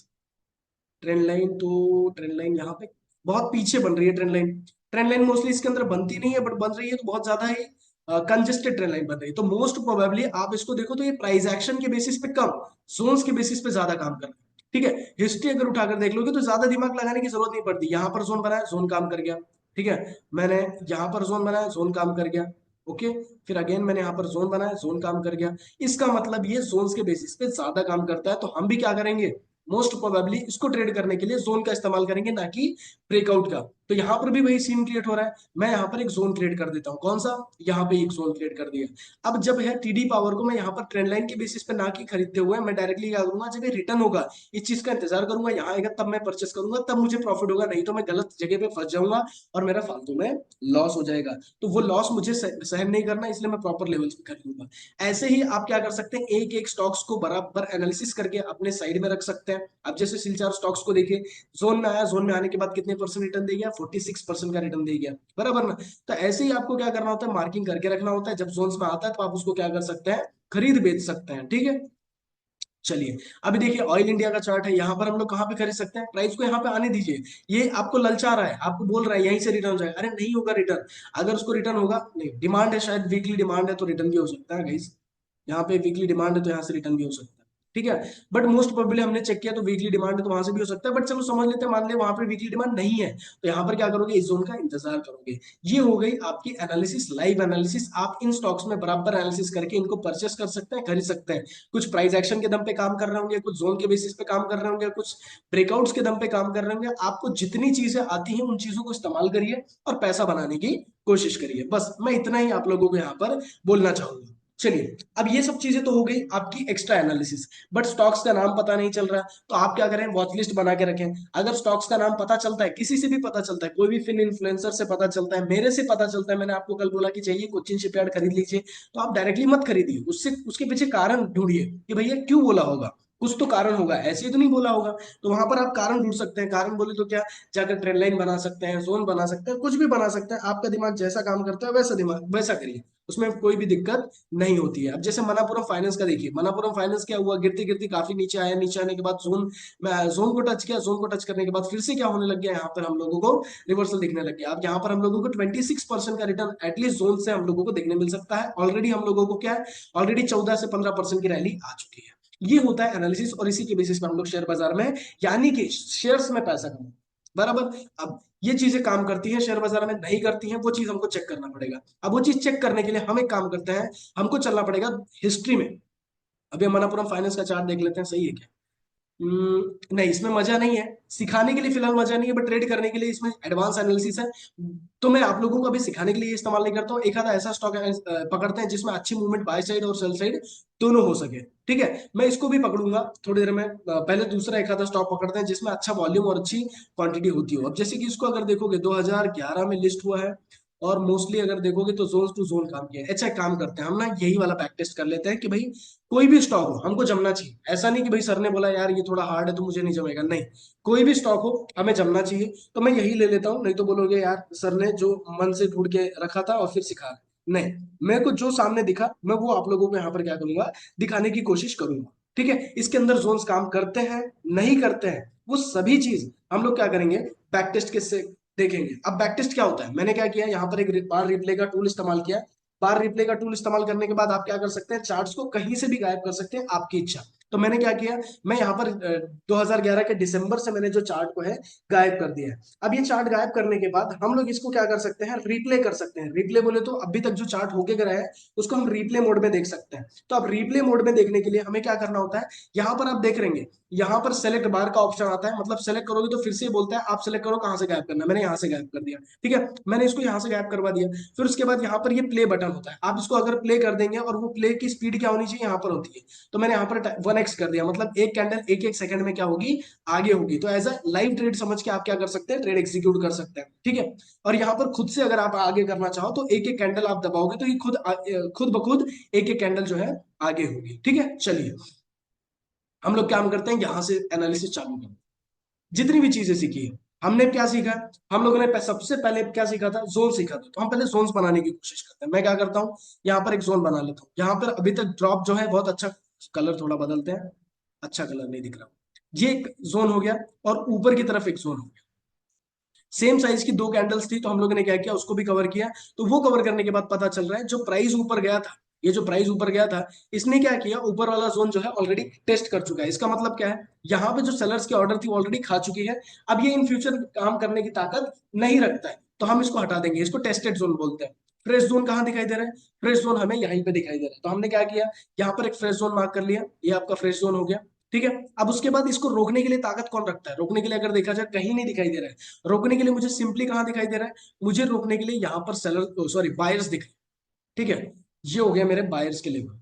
ट्रेंड लाइन तो, ट्रेंड लाइन यहाँ पे बहुत पीछे बन रही है trend line. Trend line mostly इसके अंदर बनती नहीं है, बट बन रही है तो बहुत ज्यादा ही कंजेस्टेड ट्रेंड लाइन बन रही है। तो मोस्ट प्रोबेबली आप इसको देखो तो ये प्राइस एक्शन के बेसिस पे कम, जोन्स के बेसिस पे ज्यादा काम कर रहा है। ठीक है। हिस्ट्री अगर उठाकर देख लोगे तो ज्यादा दिमाग लगाने की जरूरत नहीं पड़ती। यहाँ पर जोन बनाया, जोन काम कर गया। ठीक है। मैंने यहाँ पर जोन बनाया, जोन काम कर गया। ओके। फिर अगेन मैंने यहाँ पर जोन बनाया, जोन काम कर गया। इसका मतलब ये जोन्स के बेसिस पे ज्यादा काम करता है। तो हम भी क्या करेंगे, मोस्ट प्रोबेबली इसको ट्रेड करने के लिए जोन का इस्तेमाल करेंगे, ना कि ब्रेकआउट का। तो यहां पर भी वही सीन क्रिएट हो रहा है। मैं यहां पर एक जोन क्रिएट कर देता हूं, कौन सा, यहां पे एक जोन क्रिएट कर दिया। अब जब है टीडी पावर को मैं यहां पर ट्रेंड लाइन के बेसिस पे ना कि खरीदते हुए, मैं डायरेक्टली क्या करूंगा, जब ये रिटर्न होगा इस चीज का इंतजार करूंगा, यहाँ आएगा तब मैं परचेस करूंगा, तब मुझे प्रॉफिट होगा। नहीं तो मैं गलत जगह पे फंस जाऊंगा और मेरा फालतू में लॉस हो जाएगा। तो वो लॉस मुझे सहन नहीं करना, इसलिए मैं प्रॉपर लेवल्स पे खरीदूंगा। ऐसे ही आप क्या कर सकते हैं, एक एक स्टॉक्स को बराबर एनालिसिस करके अपने साइड में रख सकते हैं। अब जैसे सिलचार स्टॉक्स को देखिए, जोन में आया, जोन में आने के बाद कितने परसेंट रिटर्न दे गया, 46% का रिटर्न दे गया, बराबर ना। तो ऐसे ही आपको क्या करना होता है, मार्किंग करके रखना होता है। जब जोन्स में आता है तो आप उसको क्या कर सकते हैं, खरीद बेच सकते हैं। ठीक है। चलिए, अभी देखिए ऑयल इंडिया का चार्ट है। यहाँ पर हम लोग कहाँ पे खरीद सकते हैं, प्राइस को यहाँ पे आने दीजिए। ये आपको ललचा रहा है, आपको बोल रहा है यहीं से रिटर्न हो जाएगा। अरे नहीं होगा रिटर्न। अगर उसको रिटर्न होगा, नहीं, डिमांड है, शायद वीकली डिमांड है तो रिटर्न भी हो सकता है गाइस। यहाँ पे वीकली डिमांड है तो यहाँ से रिटर्न भी हो सकता है। ठीक है। बट मोस्ट प्रोबेबली हमने चेक किया तो वीकली डिमांड है तो वहां से भी हो सकता है। बट चलो समझ लेते हैं, मान ले वहां पर वीकली डिमांड नहीं है, तो यहाँ पर क्या करोगे, इस जोन का इंतजार करोगे। ये हो गई आपकी एनालिसिस, लाइव एनालिसिस। आप इन स्टॉक्स में बराबर एनालिसिस करके इनको परचेस कर सकते हैं, खरीद सकते हैं। कुछ प्राइस एक्शन के दम पे काम कर रहे होंगे, कुछ जोन के बेसिस पे काम कर रहे होंगे, कुछ ब्रेकआउट्स के दम पे काम कर रहे होंगे। आपको जितनी चीजें आती हैं उन चीजों को इस्तेमाल करिए और पैसा बनाने की कोशिश करिए। बस मैं इतना ही आप लोगों को यहाँ पर बोलना चाहूंगा। चलिए, अब ये सब चीजें तो हो गई आपकी एक्स्ट्रा एनालिसिस। बट स्टॉक्स का नाम पता नहीं चल रहा, तो आप क्या करें, वॉच लिस्ट बना के रखें। अगर स्टॉक्स का नाम पता चलता है, किसी से भी पता चलता है, कोई भी फिन इन्फ्लुएंसर से पता चलता है, मेरे से पता चलता है, मैंने आपको कल बोला कि चाहिए कोचिन शिपयार्ड खरीद लीजिए, तो आप डायरेक्टली मत खरीदिए, उससे उसके पीछे कारण ढूंढिए कि भैया क्यों बोला होगा। कुछ तो कारण होगा, ऐसे ही तो नहीं बोला होगा। तो वहां पर आप कारण ढूंढ सकते हैं, कारण बोले तो क्या, जाकर ट्रेंड लाइन बना सकते हैं, जोन बना सकते हैं, कुछ भी बना सकते हैं। आपका दिमाग जैसा काम करता है वैसा दिमाग वैसा करिए, उसमें कोई भी दिक्कत नहीं होती है। अब जैसे मनापुरम फाइनेंस का देखिए, मनापुरम फाइनेंस क्या हुआ, गिरती गिरती काफी नीचे आया, नीचे आने के बाद जोन में जोन को टच किया, जोन को टच करने के बाद फिर से क्या होने लग गया, यहाँ पर हम लोगों को रिवर्सल दिखने लग गया। अब यहाँ पर हम लोगों को 26% का रिटर्न एटलीस्ट जोन से हम लोगों को देखने मिल सकता है। ऑलरेडी हम लोगों को क्या है, ऑलरेडी 14 से 15% की रैली आ चुकी है। ये होता है एनालिसिस, और इसी के बेसिस पे हम लोग शेयर बाजार में, यानी कि शेयर्स में पैसा कमाओ, बराबर। अब ये चीजें काम करती है शेयर बाजार में, नहीं करती हैं, वो चीज हमको चेक करना पड़ेगा। अब वो चीज चेक करने के लिए हम एक काम करते हैं, हमको चलना पड़ेगा हिस्ट्री में। अभी हम मनापुरम फाइनेंस का चार्ट देख लेते हैं, सही है क्या? नहीं, इसमें मजा नहीं है, सिखाने के लिए फिलहाल मजा नहीं है, बट ट्रेड करने के लिए इसमें एडवांस एनालिसिस है। तो मैं आप लोगों को अभी सिखाने के लिए इस्तेमाल नहीं करता हूँ। एक आधा ऐसा स्टॉक पकड़ते हैं जिसमें अच्छी मूवमेंट बाय साइड और सेल साइड दोनों हो सके, ठीक है, मैं इसको भी पकड़ूंगा थोड़ी देर में। पहले दूसरा एक आधा स्टॉक पकड़ते हैं जिसमें अच्छा वॉल्यूम और अच्छी क्वांटिटी होती हो। अब जैसे कि इसको अगर देखोगे 2011 में लिस्ट हुआ है, और मोस्टली अगर देखोगे तो जोन टू जोन काम किया है। अच्छा, एक काम करते हैं हम ना, यही वाला बैक टेस्ट कर लेते हैं कि भाई कोई भी स्टॉक हो हमको जमना चाहिए। ऐसा नहीं कि भाई सर ने बोला यार ये थोड़ा हार्ड है तो मुझे नहीं जमेगा, नहीं, कोई भी स्टॉक हो हमें जमना चाहिए। तो मैं यही ले लेता हूँ, नहीं तो बोलोगे यार सर ने जो मन से ढूंढ के रखा था और फिर सिखा रहे। नहीं, मेरे को जो सामने दिखा मैं वो आप लोगों को यहाँ पर क्या करूंगा, दिखाने की कोशिश करूंगा, ठीक है। इसके अंदर जोन्स काम करते हैं नहीं करते हैं, वो सभी चीज हम लोग क्या करेंगे, बैक टेस्ट के से देखेंगे। अब बैक टेस्ट क्या होता है, मैंने क्या किया, यहाँ पर एक बार रिप्ले का टूल इस्तेमाल किया। बार रिप्ले का टूल इस्तेमाल करने के बाद आप क्या कर सकते हैं, चार्ट्स को कहीं से भी गायब कर सकते हैं, आपकी इच्छा। तो मैंने क्या किया, मैं यहाँ पर 2011 के दिसंबर से मैंने जो चार्ट को है गायब कर दिया है। अब ये चार्ट गायब करने के बाद हम लोग इसको क्या कर सकते हैं, रिप्ले कर सकते हैं। रिप्ले बोले तो अभी तक जो चार्ट होके गया है उसको हम रिप्ले मोड में देख सकते हैं। तो अब रिप्ले मोड में देखने के लिए हमें क्या करना होता है, यहाँ पर आप देख रहेंगे, यहाँ पर सेलेक्ट बार का ऑप्शन आता है, मतलब सेलेक्ट करोगे तो फिर से बोलता है आप सेलेक्ट करो कहां से गायब करना है। मैंने यहाँ से गायब कर दिया, ठीक है, मैंने इसको यहाँ से गायब करवा दिया। फिर उसके बाद यहाँ पर ये प्ले बटन होता है, आप इसको अगर प्ले कर देंगे, और वो प्ले की स्पीड क्या होनी चाहिए, यहाँ पर होती है। तो मैंने यहाँ पर 1x कर दिया, मतलब एक कैंडल एक एक सेकंड में क्या होगी, आगे होगी। तो एज अ लाइव ट्रेड समझ के आप क्या कर सकते हैं, ट्रेड एग्जीक्यूट कर सकते हैं, ठीक है। और यहाँ पर खुद से अगर आप आगे करना चाहो तो एक एक कैंडल आप दबाओगे तो ये खुद ब खुद एक एक कैंडल जो है आगे होगी, ठीक है। चलिए हम लोग काम करते हैं, यहां से एनालिसिस चालू करते हैं। जितनी भी चीजें सीखी है, हमने क्या सीखा, हम लोगों ने सबसे पहले क्या सीखा था, जोन सीखा था। तो हम पहले जोन्स बनाने की कोशिश करते हैं। मैं क्या करता हूँ, यहाँ पर एक जोन बना लेता हूँ। यहाँ पर अभी तक ड्रॉप जो है बहुत अच्छा, कलर थोड़ा बदलते हैं, अच्छा कलर नहीं दिख रहा, ये एक जोन हो गया, और ऊपर की तरफ एक जोन हो गया। सेम साइज की दो कैंडल्स थी, तो हम लोगों ने क्या किया, उसको भी कवर किया। तो वो कवर करने के बाद पता चल रहा है जो प्राइस ऊपर गया था, ये जो प्राइस ऊपर गया था, इसने क्या किया, ऊपर वाला जोन जो है ऑलरेडी टेस्ट कर चुका है। इसका मतलब क्या है, यहाँ पे जो सेलर्स की ऑर्डर थी ऑलरेडी खा चुकी है। अब ये इन फ्यूचर काम करने की ताकत नहीं रखता है, तो हम इसको हटा देंगे। इसको टेस्टेड जोन बोलते हैं। फ्रेश जोन कहाँ दिखाई दे रहा है, फ्रेश जोन हमें यहीं पे दिखाई दे रहा है। तो हमने क्या किया, यहाँ पर एक फ्रेश जोन मार्क कर लिया, ये आपका फ्रेश जोन हो गया, ठीक है। अब उसके बाद इसको रोकने के लिए ताकत कौन रखता है, रोकने के लिए अगर देखा जाए कहीं नहीं दिखाई दे रहा है। रोकने के लिए मुझे सिंपली कहां दिखाई दे रहा है, मुझे रोकने के लिए यहां पर सेलर, सॉरी बायर्स दिख रहे हैं, ठीक है। ये हो गया मेरे बायर्स के लेवल,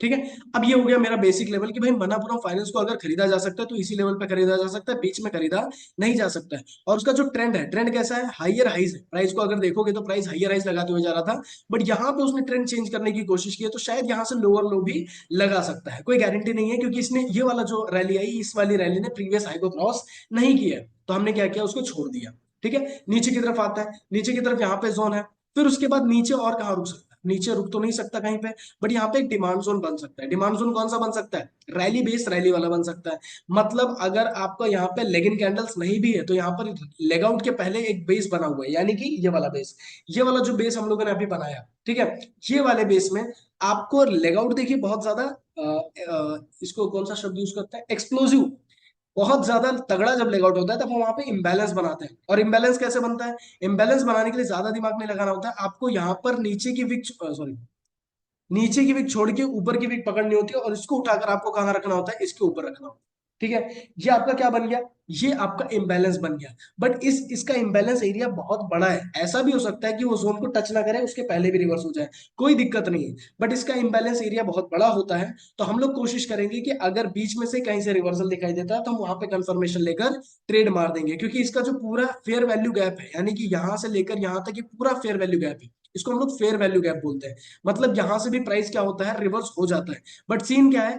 ठीक है। अब ये हो गया मेरा बेसिक लेवल कि भाई मनापुरम फाइनेंस को अगर खरीदा जा सकता है तो इसी लेवल पे खरीदा जा सकता है, बीच में खरीदा नहीं जा सकता है। और उसका जो ट्रेंड है, ट्रेंड कैसा है, हाइयर हाइज है। प्राइस को अगर देखोगे तो प्राइस हाइयर हाइज लगाते हुए जा रहा था, बट यहाँ पे उसने ट्रेंड चेंज करने की कोशिश की है, तो शायद यहाँ से लोअर लो भी लगा सकता है, कोई गारंटी नहीं है, क्योंकि इसने ये वाला जो रैली आई, इस वाली रैली ने प्रीवियस हाई को क्रॉस नहीं किया है। तो हमने क्या किया, उसको छोड़ दिया, ठीक है। नीचे की तरफ आता है, नीचे की तरफ यहाँ पे जोन है। फिर उसके बाद नीचे और कहाँ रुक सकता है, नीचे रुक तो नहीं सकता कहीं पे, बट यहाँ पे एक डिमांड जोन बन सकता है। डिमांड जोन कौन सा बन सकता है, रैली बेस रैली वाला बन सकता है। मतलब अगर आपका यहाँ पे लेग इन कैंडल्स नहीं भी है, तो यहाँ पर लेग आउट के पहले एक बेस बना हुआ है, यानी कि ये वाला बेस, ये वाला जो बेस हम लोगों ने अभी बनाया, ठीक है। ये वाले बेस में आपको लेग आउट देखिए बहुत ज्यादा इसको कौन सा शब्द यूज करता है, एक्सप्लोसिव, बहुत ज्यादा तगड़ा जब लेग आउट होता है तब हम वहां पे इम्बैलेंस बनाते हैं। और इम्बैलेंस कैसे बनता है, इम्बैलेंस बनाने के लिए ज्यादा दिमाग नहीं लगाना होता है आपको। यहाँ पर नीचे की विक, सॉरी, नीचे की विक छोड़ के ऊपर की विक पकड़नी होती है, और इसको उठाकर आपको कहाँ रखना होता है, इसके ऊपर रखना होता है, ठीक है। ये आपका क्या बन गया, ये आपका इम्बैलेंस बन गया। बट इसका इम्बैलेंस एरिया बहुत बड़ा है, ऐसा भी हो सकता है कि वो जोन को टच ना करे, उसके पहले भी रिवर्स हो जाए, कोई दिक्कत नहीं है। बट इसका इम्बैलेंस एरिया बहुत बड़ा होता है। तो हम लोग कोशिश करेंगे कि अगर बीच में से कहीं से रिवर्सल दिखाई देता है तो हम वहां पे कंफर्मेशन लेकर ट्रेड मार देंगे, क्योंकि इसका जो पूरा फेयर वैल्यू गैप है, यानी कि यहां से लेकर यहां तक ये पूरा फेयर वैल्यू गैप है, इसको हम लोग फेयर वैल्यू गैप बोलते हैं। मतलब यहां से भी प्राइस क्या होता है, रिवर्स हो जाता है। बट सीन क्या है,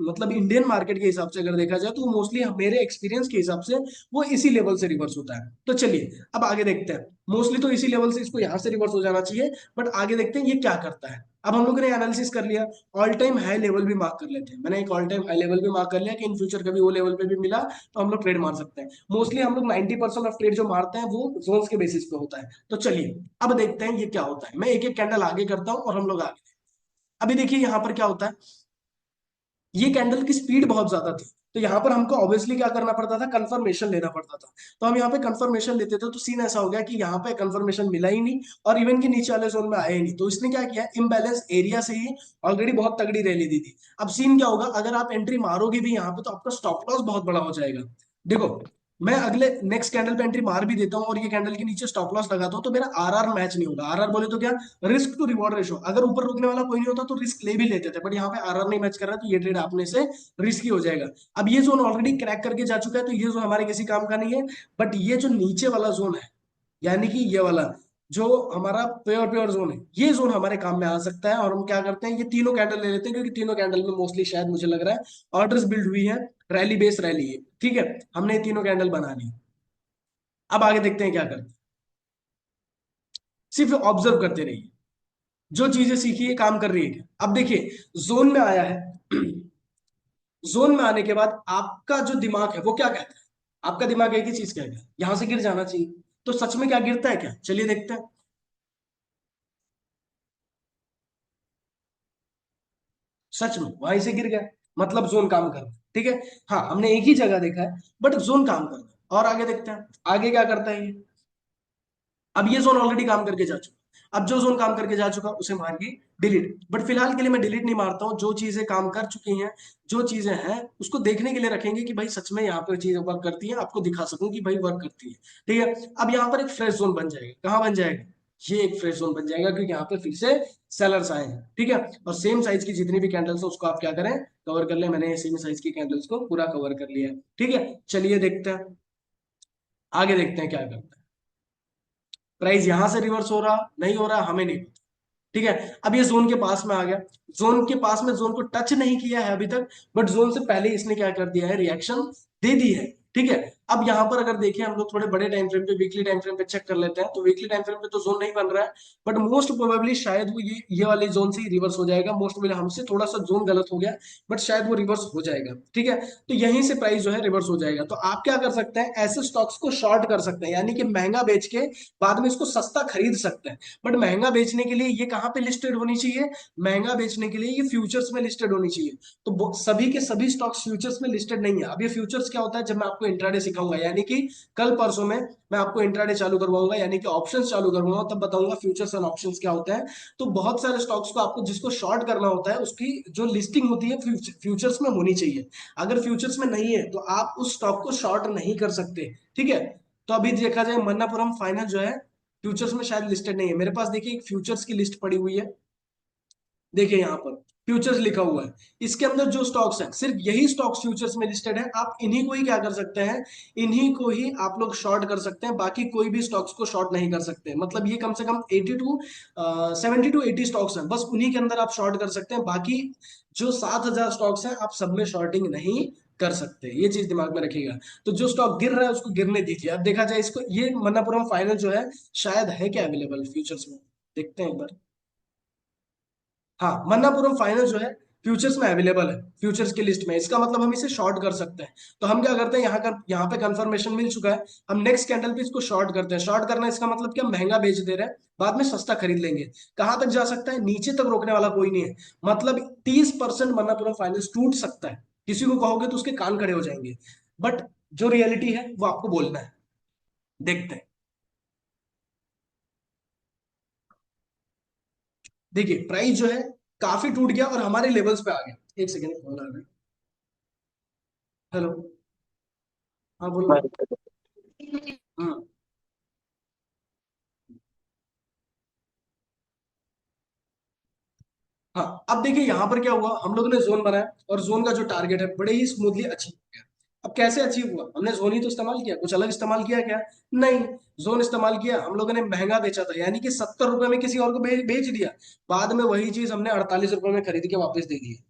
मतलब इंडियन मार्केट के हिसाब से अगर देखा जाए तो मोस्टली मेरे एक्सपीरियंस के हिसाब से वो इसी लेवल से रिवर्स होता है। तो चलिए अब आगे देखते हैं। मोस्टली तो इसी लेवल से इसको यहां से रिवर्स हो जाना चाहिए, बट आगे देखते हैं ये क्या करता है। अब हम लोगों ने एनालिसिस कर लिया, ऑल टाइम हाई लेवल भी मार्क कर लेते हैं। मैंने एक ऑल टाइम हाई लेवल भी मार्क कर लिया कि इन फ्यूचर कभी वो लेवल पे भी मिला तो हम लोग ट्रेड मार सकते हैं। मोस्टली हम लोग 90% ऑफ ट्रेड जो मारते हैं वो जोन्स के बेसिस पे होता है। तो चलिए अब देखते हैं ये क्या होता है। मैं एक एक कैंडल आगे करता हूं और हम लोग आगे। अभी देखिए यहां पर क्या होता है, ये कैंडल की स्पीड बहुत ज्यादा थी, तो यहाँ पर हमको ऑब्वियसली क्या करना पड़ता था, कंफर्मेशन लेना पड़ता था। तो हम यहाँ पे कंफर्मेशन लेते थे, तो सीन ऐसा हो गया कि यहाँ पे कंफर्मेशन मिला ही नहीं और इवन के नीचे वाले जोन में आया ही नहीं। तो इसने क्या किया, इम्बैलेंस एरिया से ही ऑलरेडी बहुत तगड़ी रैली दी थी। अब सीन क्या होगा, अगर आप एंट्री मारोगे भी यहाँ पे तो आपका स्टॉप लॉस बहुत बड़ा हो जाएगा। देखो, मैं अगले नेक्स्ट कैंडल पे एंट्री मार भी देता हूँ और ये कैंडल के नीचे स्टॉप लॉस लगाता हूँ, तो मेरा आरआर मैच नहीं होगा। आरआर बोले तो क्या, रिस्क टू रिवॉर्ड रेशो। अगर ऊपर रुकने वाला कोई नहीं होता तो रिस्क ले भी लेते थे, बट यहाँ पे आरआर नहीं मैच कर रहा है, तो ये ट्रेड आपने से रिस्की हो जाएगा। अब ये जोन ऑलरेडी क्रैक करके जा चुका है, तो ये जोन हमारे किसी काम का नहीं है। बट ये जो नीचे वाला जोन है, यानी कि ये वाला जो हमारा प्योर प्योर जोन है, ये जोन हमारे काम में आ सकता है। और हम क्या करते हैं, ये तीनों कैंडल ले लेते हैं, क्योंकि तीनों कैंडल में मोस्टली शायद मुझे लग रहा है ऑर्डर्स बिल्ड हुई है, रैली बेस रैली है। ठीक है, हमने ये तीनों कैंडल बना ली। अब आगे देखते हैं क्या करते हैं। सिर्फ ऑब्जर्व करते रहिए, जो चीजें सीखी है काम कर रही है क्या। अब देखिए, जोन में आया है जोन में आने के बाद आपका जो दिमाग है वो क्या कहता है, आपका दिमाग एक ही चीज कहेगा, यहां से गिर जाना चाहिए। तो सच में क्या गिरता है क्या, चलिए देखते हैं। सच में वहीं से गिर गया, मतलब जोन काम कर रहा है। ठीक है, हाँ हमने एक ही जगह देखा है, बट जोन काम कर रहा है। और आगे देखते हैं आगे क्या करता है ये। अब ये जोन ऑलरेडी काम करके जा चुका, अब जो जोन काम करके जा चुका उसे मारिए डिलीट। बट फिलहाल के लिए मैं डिलीट नहीं मारता हूँ, जो चीजें काम कर चुकी हैं, जो चीजें हैं उसको देखने के लिए रखेंगे कि भाई सच में यहाँ पे चीजें वर्क करती है, आपको दिखा सकूं कि भाई वर्क करती है। ठीक है, अब यहाँ पर एक फ्रेश जोन बन जाएगा। कहाँ बन जाएगा, ये एक फ्रेश जोन बन जाएगा, क्योंकि यहाँ पे फिर से सेलर्स आए हैं। ठीक है, और सेम साइज की जितनी भी कैंडल्स है उसको आप क्या करें, कवर कर ले। मैंने सेम साइज की कैंडल्स को पूरा कवर कर लिया है। ठीक है, चलिए देखते हैं आगे, देखते हैं क्या करते हैं। प्राइस यहां से रिवर्स हो रहा नहीं हो रहा हमें नहीं पता। ठीक है, अब ये जोन के पास में आ गया, जोन के पास में, जोन को टच नहीं किया है अभी तक, बट जोन से पहले इसने क्या कर दिया है, रिएक्शन दे दी है। ठीक है, अब यहां पर अगर देखें हम लोग थोड़े बड़े टाइम फ्रेम पे, वीकली टाइम फ्रेम पे चेक कर लेते हैं, तो वीकली टाइम फ्रेम पे तो जोन नहीं बन रहा है, बट मोस्ट प्रोबेबली शायद वो ये वाले जोन से ही रिवर्स हो जाएगा। मोस्ट प्रोबेबली हमसे थोड़ा सा जोन गलत हो गया, बट शायद वो रिवर्स हो जाएगा। ठीक है, तो यहीं से प्राइस जो है रिवर्स हो जाएगा। तो आप क्या कर सकते हैं, ऐसे स्टॉक्स को शॉर्ट कर सकते हैं, यानी कि महंगा बेच के बाद में इसको सस्ता खरीद सकते हैं। बट महंगा बेचने के लिए ये कहाँ पे लिस्टेड होनी चाहिए, महंगा बेचने के लिए ये फ्यूचर्स में लिस्टेड होनी चाहिए। तो सभी के सभी स्टॉक्स फ्यूचर्स में लिस्टेड नहीं है। अब ये फ्यूचर्स क्या होता है, जब मैं आपको इंट्राडे सिखाऊंगा, यानी कि कल परसों में मैं आपको इंट्राडे चालू करवाऊंगा, यानी कि ऑप्शंस चालू करवाऊंगा, तब बताऊंगा फ्यूचर्स एंड ऑप्शंस क्या होता है। तो बहुत सारे स्टॉक्स को आपको जिसको शॉर्ट करना होता है उसकी जो लिस्टिंग होती है फ्यूचर्स में होनी चाहिए। अगर फ्यूचर्स में नहीं है तो आप उस स्टॉक को शॉर्ट नहीं कर सकते। ठीक है, तो अभी देखा जाए मन्नापुरम फाइनेंस जो है फ्यूचर्स में शायद लिस्टेड नहीं है। मेरे पास देखिए एक फ्यूचर्स की लिस्ट पड़ी हुई है, देखिए यहाँ पर फ्यूचर्स लिखा हुआ है, इसके अंदर जो स्टॉक्स हैं सिर्फ यही स्टॉक्स फ्यूचर्स में लिस्टेड है। आप इन्हीं को ही क्या कर सकते हैं, इन्हीं को ही आप लोग शॉर्ट कर सकते हैं, बाकी कोई भी स्टॉक्स को शॉर्ट नहीं कर सकते। मतलब ये कम से कम 70 to 80 स्टॉक्स हैं, बस उन्हीं के अंदर आप शॉर्ट कर सकते हैं। बाकी जो 7,000 स्टॉक्स हैं आप सब में शॉर्टिंग नहीं कर सकते, ये चीज दिमाग में रखिएगा। तो जो स्टॉक गिर रहा है उसको गिरने दीजिए। अब देखा जाए इसको, ये मन्नापुरम फाइनल जो है शायद है क्या अवेलेबल फ्यूचर्स में, देखते हैं एक बार। हाँ, मन्नापुरम फाइनल जो है फ्यूचर्स में अवेलेबल है, फ्यूचर्स की लिस्ट में, इसका मतलब हम इसे शॉर्ट कर सकते हैं। तो हम क्या करते हैं, यहाँ पे कंफर्मेशन मिल चुका है, हम नेक्स्ट कैंडल पे इसको शॉर्ट करते हैं। शॉर्ट करना इसका मतलब क्या, महंगा बेच दे रहे हैं, बाद में सस्ता खरीद लेंगे। कहां तक जा सकता है, नीचे तक रोकने वाला कोई नहीं है। मतलब 30% मन्नापुरम फाइनेंस टूट सकता है, किसी को कहोगे तो उसके कान खड़े हो जाएंगे, बट जो रियलिटी है वो आपको बोलना है। देखते हैं, देखिए प्राइस जो है काफी टूट गया और हमारे लेवल्स पे आ गया। एक सेकेंड, कॉल आ रहा है। हेलो, हाँ बोलो। हम्म, हाँ अब देखिए यहाँ पर क्या हुआ, हम लोगों ने जोन बनाया और जोन का जो टारगेट है बड़े ही स्मूथली अचीव हो गया। अब कैसे अचीव हुआ? हमने जोन ही तो इस्तेमाल किया, कुछ अलग इस्तेमाल किया क्या? नहीं। जोन इस्तेमाल किया, हम लोगों ने महंगा बेचा था, यानी कि 70 रुपए में किसी और को बेच दिया। बाद में वही चीज हमने 48 रुपए में खरीद के वापस दे दी है।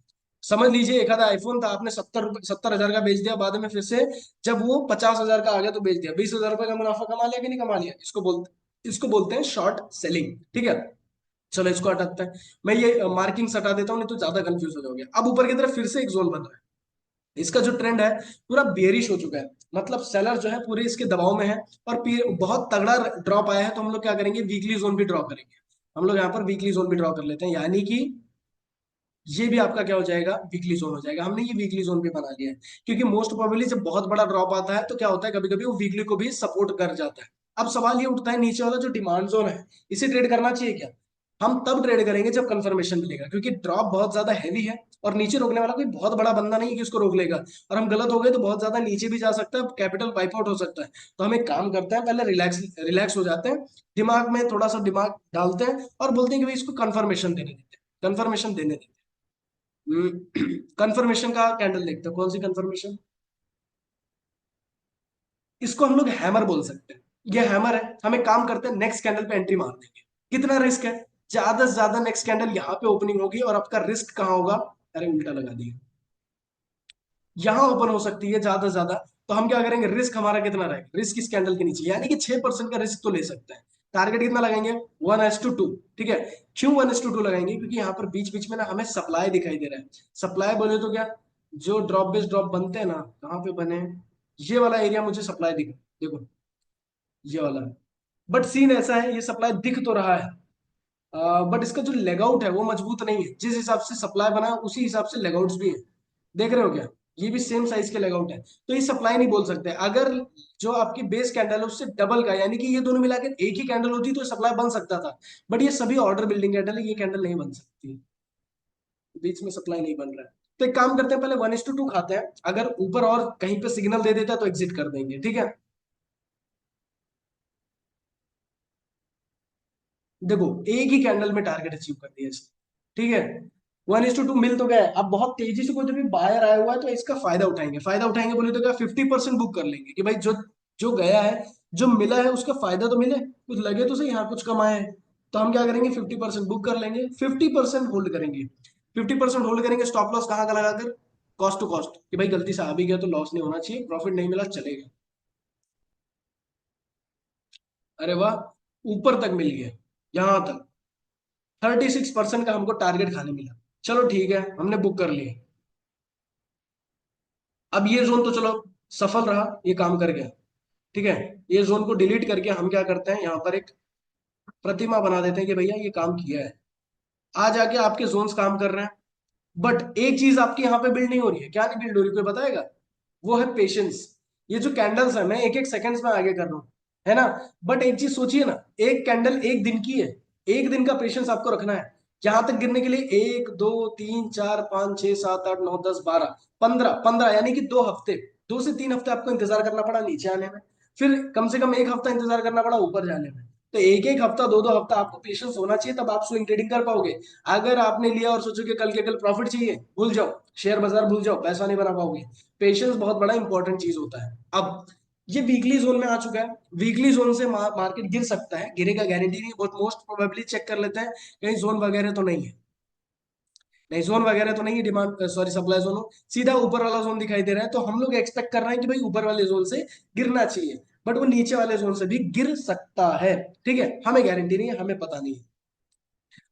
समझ लीजिए एक आधा आईफोन था, आपने 70 हजार का बेच दिया, बाद में फिर से जब वो 50 हजार का आ गया तो बेच दिया, 20 हजार रुपए का मुनाफा कमा लिया कि नहीं कमा लिया? इसको बोलते हैं शॉर्ट सेलिंग। ठीक है, चलो इसको हटाते हैं। मैं ये मार्किंग हटा देता हूँ, नहीं तो ज्यादा कंफ्यूज हो जाओगे। अब ऊपर की तरफ फिर से एक जोन बन रहा है। इसका जो ट्रेंड है पूरा बेरिश हो चुका है, मतलब सेलर जो है पूरे इसके दबाव में है, और बहुत तगड़ा ड्रॉप आया है, तो हम लोग क्या करेंगे, वीकली जोन भी ड्रॉ करेंगे। हम लोग यहाँ पर वीकली जोन भी ड्रॉ कर लेते हैं, यानी कि ये भी आपका क्या हो जाएगा, वीकली जोन हो जाएगा। हमने ये वीकली जोन भी बना लिया है, क्योंकि मोस्ट प्रोबेबली जब बहुत बड़ा ड्रॉप आता है तो क्या होता है, कभी कभी वो वीकली को भी सपोर्ट कर जाता है। अब सवाल ये उठता है, नीचे वाला जो डिमांड जोन है, इसे ट्रेड करना चाहिए क्या? हम तब ट्रेड करेंगे जब कंफर्मेशन मिलेगा, क्योंकि ड्रॉप बहुत ज्यादा हैवी है, और नीचे रोकने वाला कोई बहुत बड़ा बंदा नहीं है कि उसको रोक लेगा। और हम गलत हो गए तो बहुत ज्यादा नीचे भी जा सकता है, कैपिटल वाइप आउट हो सकता है। तो हम एक काम करते हैं, पहले रिलैक्स रिलैक्स हो जाते हैं, दिमाग में थोड़ा सा दिमाग डालते हैं, और बोलते हैं कि भाई इसको कंफर्मेशन देने देते हैं, कंफर्मेशन देने देते हैं। कंफर्मेशन का कैंडल देखते हैं, कौन सी कंफर्मेशन? इसको हम लोग हैमर बोल सकते हैं। ये हैमर है, हम एक काम करते हैं, नेक्स्ट कैंडल पे एंट्री मार देंगे। कितना रिस्क है? ज्यादा से ज्यादा नेक्स्ट कैंडल यहाँ पे ओपनिंग होगी, और आपका रिस्क कहाँ होगा? अरे उल्टा लगा दिया, यहाँ ओपन हो सकती है ज्यादा से ज्यादा। तो हम क्या करेंगे, रिस्क हमारा कितना रहेगा, रिस्क इस कैंडल के नीचे, यानी कि 6% का रिस्क तो ले सकते हैं। टारगेट कितना लगाएंगे? 1:2। ठीक है, क्यों 1:2 लगाएंगे? क्योंकि यहाँ पर बीच बीच में ना हमें सप्लाई दिखाई दे रहा है। सप्लाई बोले तो क्या, जो ड्रॉप बेस्ड ड्रॉप बनते हैं ना, कहाँ पे बने हैं? ये वाला एरिया मुझे सप्लाई दिख, देखो ये वाला। बट सीन ऐसा है, ये सप्लाई दिख तो रहा है, बट इसका जो लेग आउट है वो मजबूत नहीं है। जिस हिसाब से सप्लाई बना उसी हिसाब से लेग आउट्स भी है। देख रहे हो क्या? ये भी सेम साइज के लेग आउट है, तो ये सप्लाई नहीं बोल सकते। अगर जो आपकी बेस कैंडल है उससे डबल का, यानी कि ये दोनों मिलाकर एक ही कैंडल होती तो सप्लाई बन सकता था। बट ये सभी ऑर्डर बिल्डिंग कैंडल है, ये कैंडल नहीं बन सकती, बीच में सप्लाई नहीं बन रहा है। तो एक काम करते हैं, पहले 1:2 खाते हैं, अगर ऊपर और कहीं पे सिग्नल दे देता है तो एग्जिट कर देंगे। ठीक है, देखो एक ही कैंडल में टारगेट अचीव कर दिया इसने। ठीक है, 1:2 मिल तो गया है। अब बहुत तेजी से कोई जब भी बायर आया हुआ है तो इसका फायदा उठाएंगे। फायदा उठाएंगे बोले तो क्या, 50% बुक कर लेंगे कि भाई जो जो गया है, जो मिला है उसका फायदा तो मिले, कुछ लगे तो सही, यहाँ कुछ कमाए हैं। तो हम क्या करेंगे, 50% बुक कर लेंगे, 50% होल्ड करेंगे। 50% होल्ड करेंगे, स्टॉप लॉस कहाँ का लगाकर? कॉस्ट टू कॉस्ट, कि भाई गलती से आ भी गया तो लॉस नहीं होना चाहिए, प्रॉफिट नहीं मिला चलेगा। अरे वाह, ऊपर तक मिल गया, यहां तक 36% का हमको टारगेट खाने मिला। चलो ठीक है, हमने बुक कर लिया। अब ये जोन तो चलो सफल रहा, ये काम कर गया। ठीक है, ये जोन को डिलीट करके हम क्या करते हैं, यहाँ पर एक प्रतिमा बना देते हैं कि भैया ये काम किया है। आज आके आपके जोन्स काम कर रहे हैं, बट एक चीज आपकी यहाँ पे बिल्ड नहीं हो रही है। क्या नहीं बिल्ड हो रही, कोई बताएगा? वो है पेशेंस। ये जो कैंडल्स है, मैं एक एक सेकंड्स में आगे कर रहा हूँ, है ना? बट एक चीज सोचिए ना, एक कैंडल एक दिन की है, एक दिन का पेशेंस आपको रखना है। यहां तक गिरने के लिए 1 2 3 4 5 6 7 8 9 10 12 15 15, यानी कि 2 हफ्ते, 2 से 3 हफ्ते आपको इंतजार करना पड़ा नीचे आने में। फिर कम से कम एक हफ्ता इंतजार करना पड़ा ऊपर जाने में। तो एक एक हफ्ता, दो दो हफ्ता आपको पेशेंस होना चाहिए, तब आप स्विंग ट्रेडिंग कर पाओगे। अगर आपने लिया और सोचो कि कल के कल प्रॉफिट चाहिए, भूल जाओ, शेयर बाजार भूल जाओ, पैसा नहीं बना पाओगे। पेशेंस बहुत बड़ा इंपॉर्टेंट चीज होता है। अब ये वीकली जोन में आ चुका है, वीकली जोन से मार्केट गिर सकता है, गिरेगा गारंटी नहीं, बहुत मोस्ट प्रोबेबली चेक कर लेते हैं कहीं जोन वगैरह तो नहीं है। नहीं, जोन वगैरह तो नहीं है, डिमांड सॉरी सप्लाई जोन हो, सीधा ऊपर वाला जोन दिखाई दे रहा है, तो हम लोग एक्सपेक्ट कर रहे हैं कि भाई ऊपर वाले जोन से गिरना चाहिए, बट वो नीचे वाले जोन से भी गिर सकता है। ठीक है, हमें गारंटी नहीं है, हमें पता नहीं है।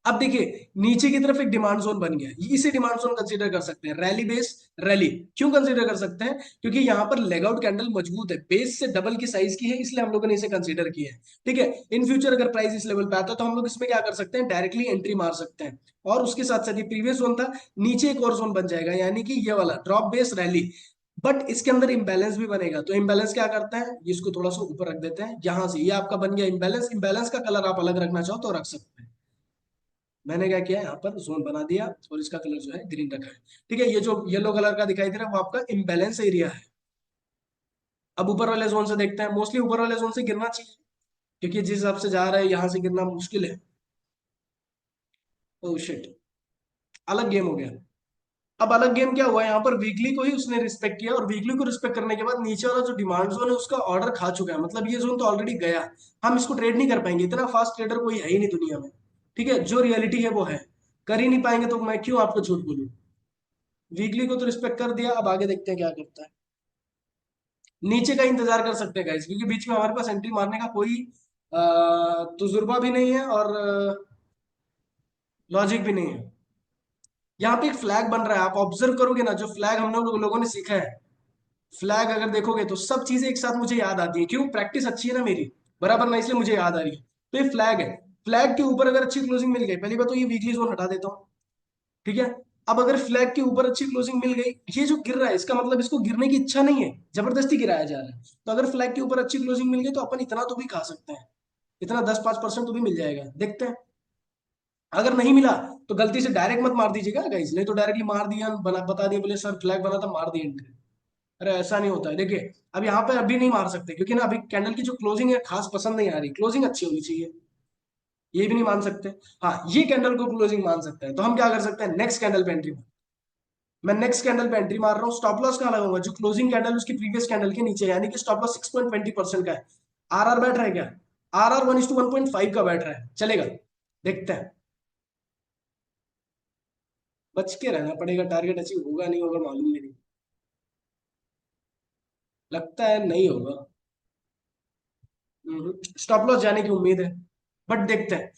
अब देखिए नीचे की तरफ एक डिमांड जोन बन गया, इसे डिमांड जोन कंसीडर कर सकते हैं, रैली बेस रैली। क्यों कंसीडर कर सकते हैं? क्योंकि यहाँ पर लेग आउट कैंडल मजबूत है, बेस से डबल की साइज की है, इसलिए हम लोगों ने इसे कंसीडर किया है। ठीक है, इन फ्यूचर अगर प्राइस इस लेवल पे आता है तो हम लोग इसमें क्या कर सकते हैं, डायरेक्टली एंट्री मार सकते हैं। और उसके साथ साथ ये प्रीवियस जोन था, नीचे एक और जोन बन जाएगा, यानी कि ये वाला ड्रॉप बेस रैली। बट इसके अंदर इंबैलेंस भी बनेगा, तो इंबैलेंस क्या करता है, इसको थोड़ा सा ऊपर रख देते हैं, यहां से ये आपका बन गया इंबैलेंस। इंबैलेंस का कलर आप अलग रखना चाहो तो रख सकते हैं। मैंने क्या किया, यहाँ पर जोन बना दिया और इसका कलर जो है ग्रीन रखा है। ठीक है, ये जो येलो कलर का दिखाई दे रहा है वो आपका इम्बैलेंस एरिया है। अब ऊपर वाले जोन से देखते हैं, मोस्टली ऊपर वाले जोन से गिरना चाहिए, क्योंकि जिस हिसाब से जा रहा है यहाँ से गिरना मुश्किल है। ओह शिट, अलग गेम हो गया। अब अलग गेम क्या हुआ, यहाँ पर वीकली को ही उसने रिस्पेक्ट किया, और वीकली को रिस्पेक्ट करने के बाद नीचे वाला जो डिमांड जोन है उसका ऑर्डर खा चुका है, मतलब ये जोन तो ऑलरेडी गया। हम इसको ट्रेड नहीं कर पाएंगे, इतना फास्ट ट्रेडर कोई है ही नहीं दुनिया में। ठीक है, जो रियलिटी है वो है, कर ही नहीं पाएंगे, तो मैं क्यों आपको झूठ बोलूं। वीकली को तो रिस्पेक्ट कर दिया, अब आगे देखते हैं क्या करता है। नीचे का इंतजार कर सकते हैं गाइस, क्योंकि बीच में हमारे पास एंट्री मारने का कोई तजुर्बा भी नहीं है, और लॉजिक भी नहीं है। यहाँ पे एक फ्लैग बन रहा है, आप ऑब्जर्व करोगे ना, जो फ्लैग हम लोगों ने सीखा है, फ्लैग अगर देखोगे तो सब चीजें एक साथ मुझे याद आती है, क्यों, प्रैक्टिस अच्छी है ना मेरी, बराबर ना, इसलिए मुझे याद आ रही है। तो ये फ्लैग है, फ्लैग के ऊपर अगर अच्छी क्लोजिंग मिल गई, पहली बात तो ये वीकली जोन हटा देता हूँ। ठीक है, अब अगर फ्लैग के ऊपर अच्छी क्लोजिंग मिल गई, ये जो गिर रहा है इसका मतलब इसको गिरने की इच्छा नहीं है, जबरदस्ती गिराया जा रहा है। तो अगर फ्लैग के ऊपर अच्छी क्लोजिंग मिल गई तो अपन इतना तो भी खा सकते हैं, इतना 10-5% तो भी मिल जाएगा, देखते हैं। अगर नहीं मिला तो गलती से डायरेक्ट मत मार दीजिएगा गाइस, नहीं तो डायरेक्टली मार दिया, बता दिया, बोले सर फ्लैग बना था, मार दिया एंट्री। अरे ऐसा नहीं होता है, देखिए अब यहाँ पे अभी नहीं मार सकते, क्योंकि ना अभी कैंडल की जो क्लोजिंग है खास पसंद नहीं आ रही, क्लोजिंग अच्छी होनी चाहिए, ये भी नहीं मान सकते। हाँ, ये कैंडल को क्लोजिंग मान सकते हैं, तो हम क्या कर सकते हैं, नेक्स्ट कैंडल पे एंट्री। मैं नेक्स्ट कैंडल पे एंट्री मार रहा हूँ, स्टॉप लॉस कहाँ लगाऊंगा, जो क्लोजिंग कैंडल उसकी प्रीवियस कैंडल के नीचे है, यानी कि स्टॉप लॉस 6.20% का है। आरआर बैठ रहा है क्या, आरआर 1:1.5 का बैठ रहा है, चलेगा, देखते हैं। बच के रहना पड़ेगा, टारगेट अचीव होगा नहीं होगा मालूम नहीं, लगता है नहीं होगा। स्टॉप लॉस जाने की उम्मीद है, बट देखते हैं।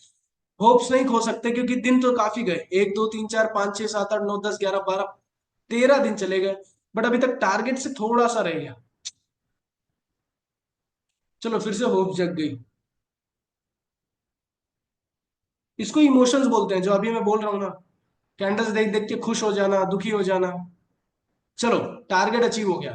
होप्स नहीं खो सकते, क्योंकि दिन तो काफी गए, 1 2 3 4 5 6 7 8 9 10 11 12 13 दिन चले गए, बट अभी तक टारगेट से थोड़ा सा रह गया। चलो फिर से होप जग गई। इसको इमोशंस बोलते हैं, जो अभी मैं बोल रहा हूँ ना, कैंडल्स देख देख के खुश हो जाना, दुखी हो जाना। चलो, टारगेट अचीव हो गया।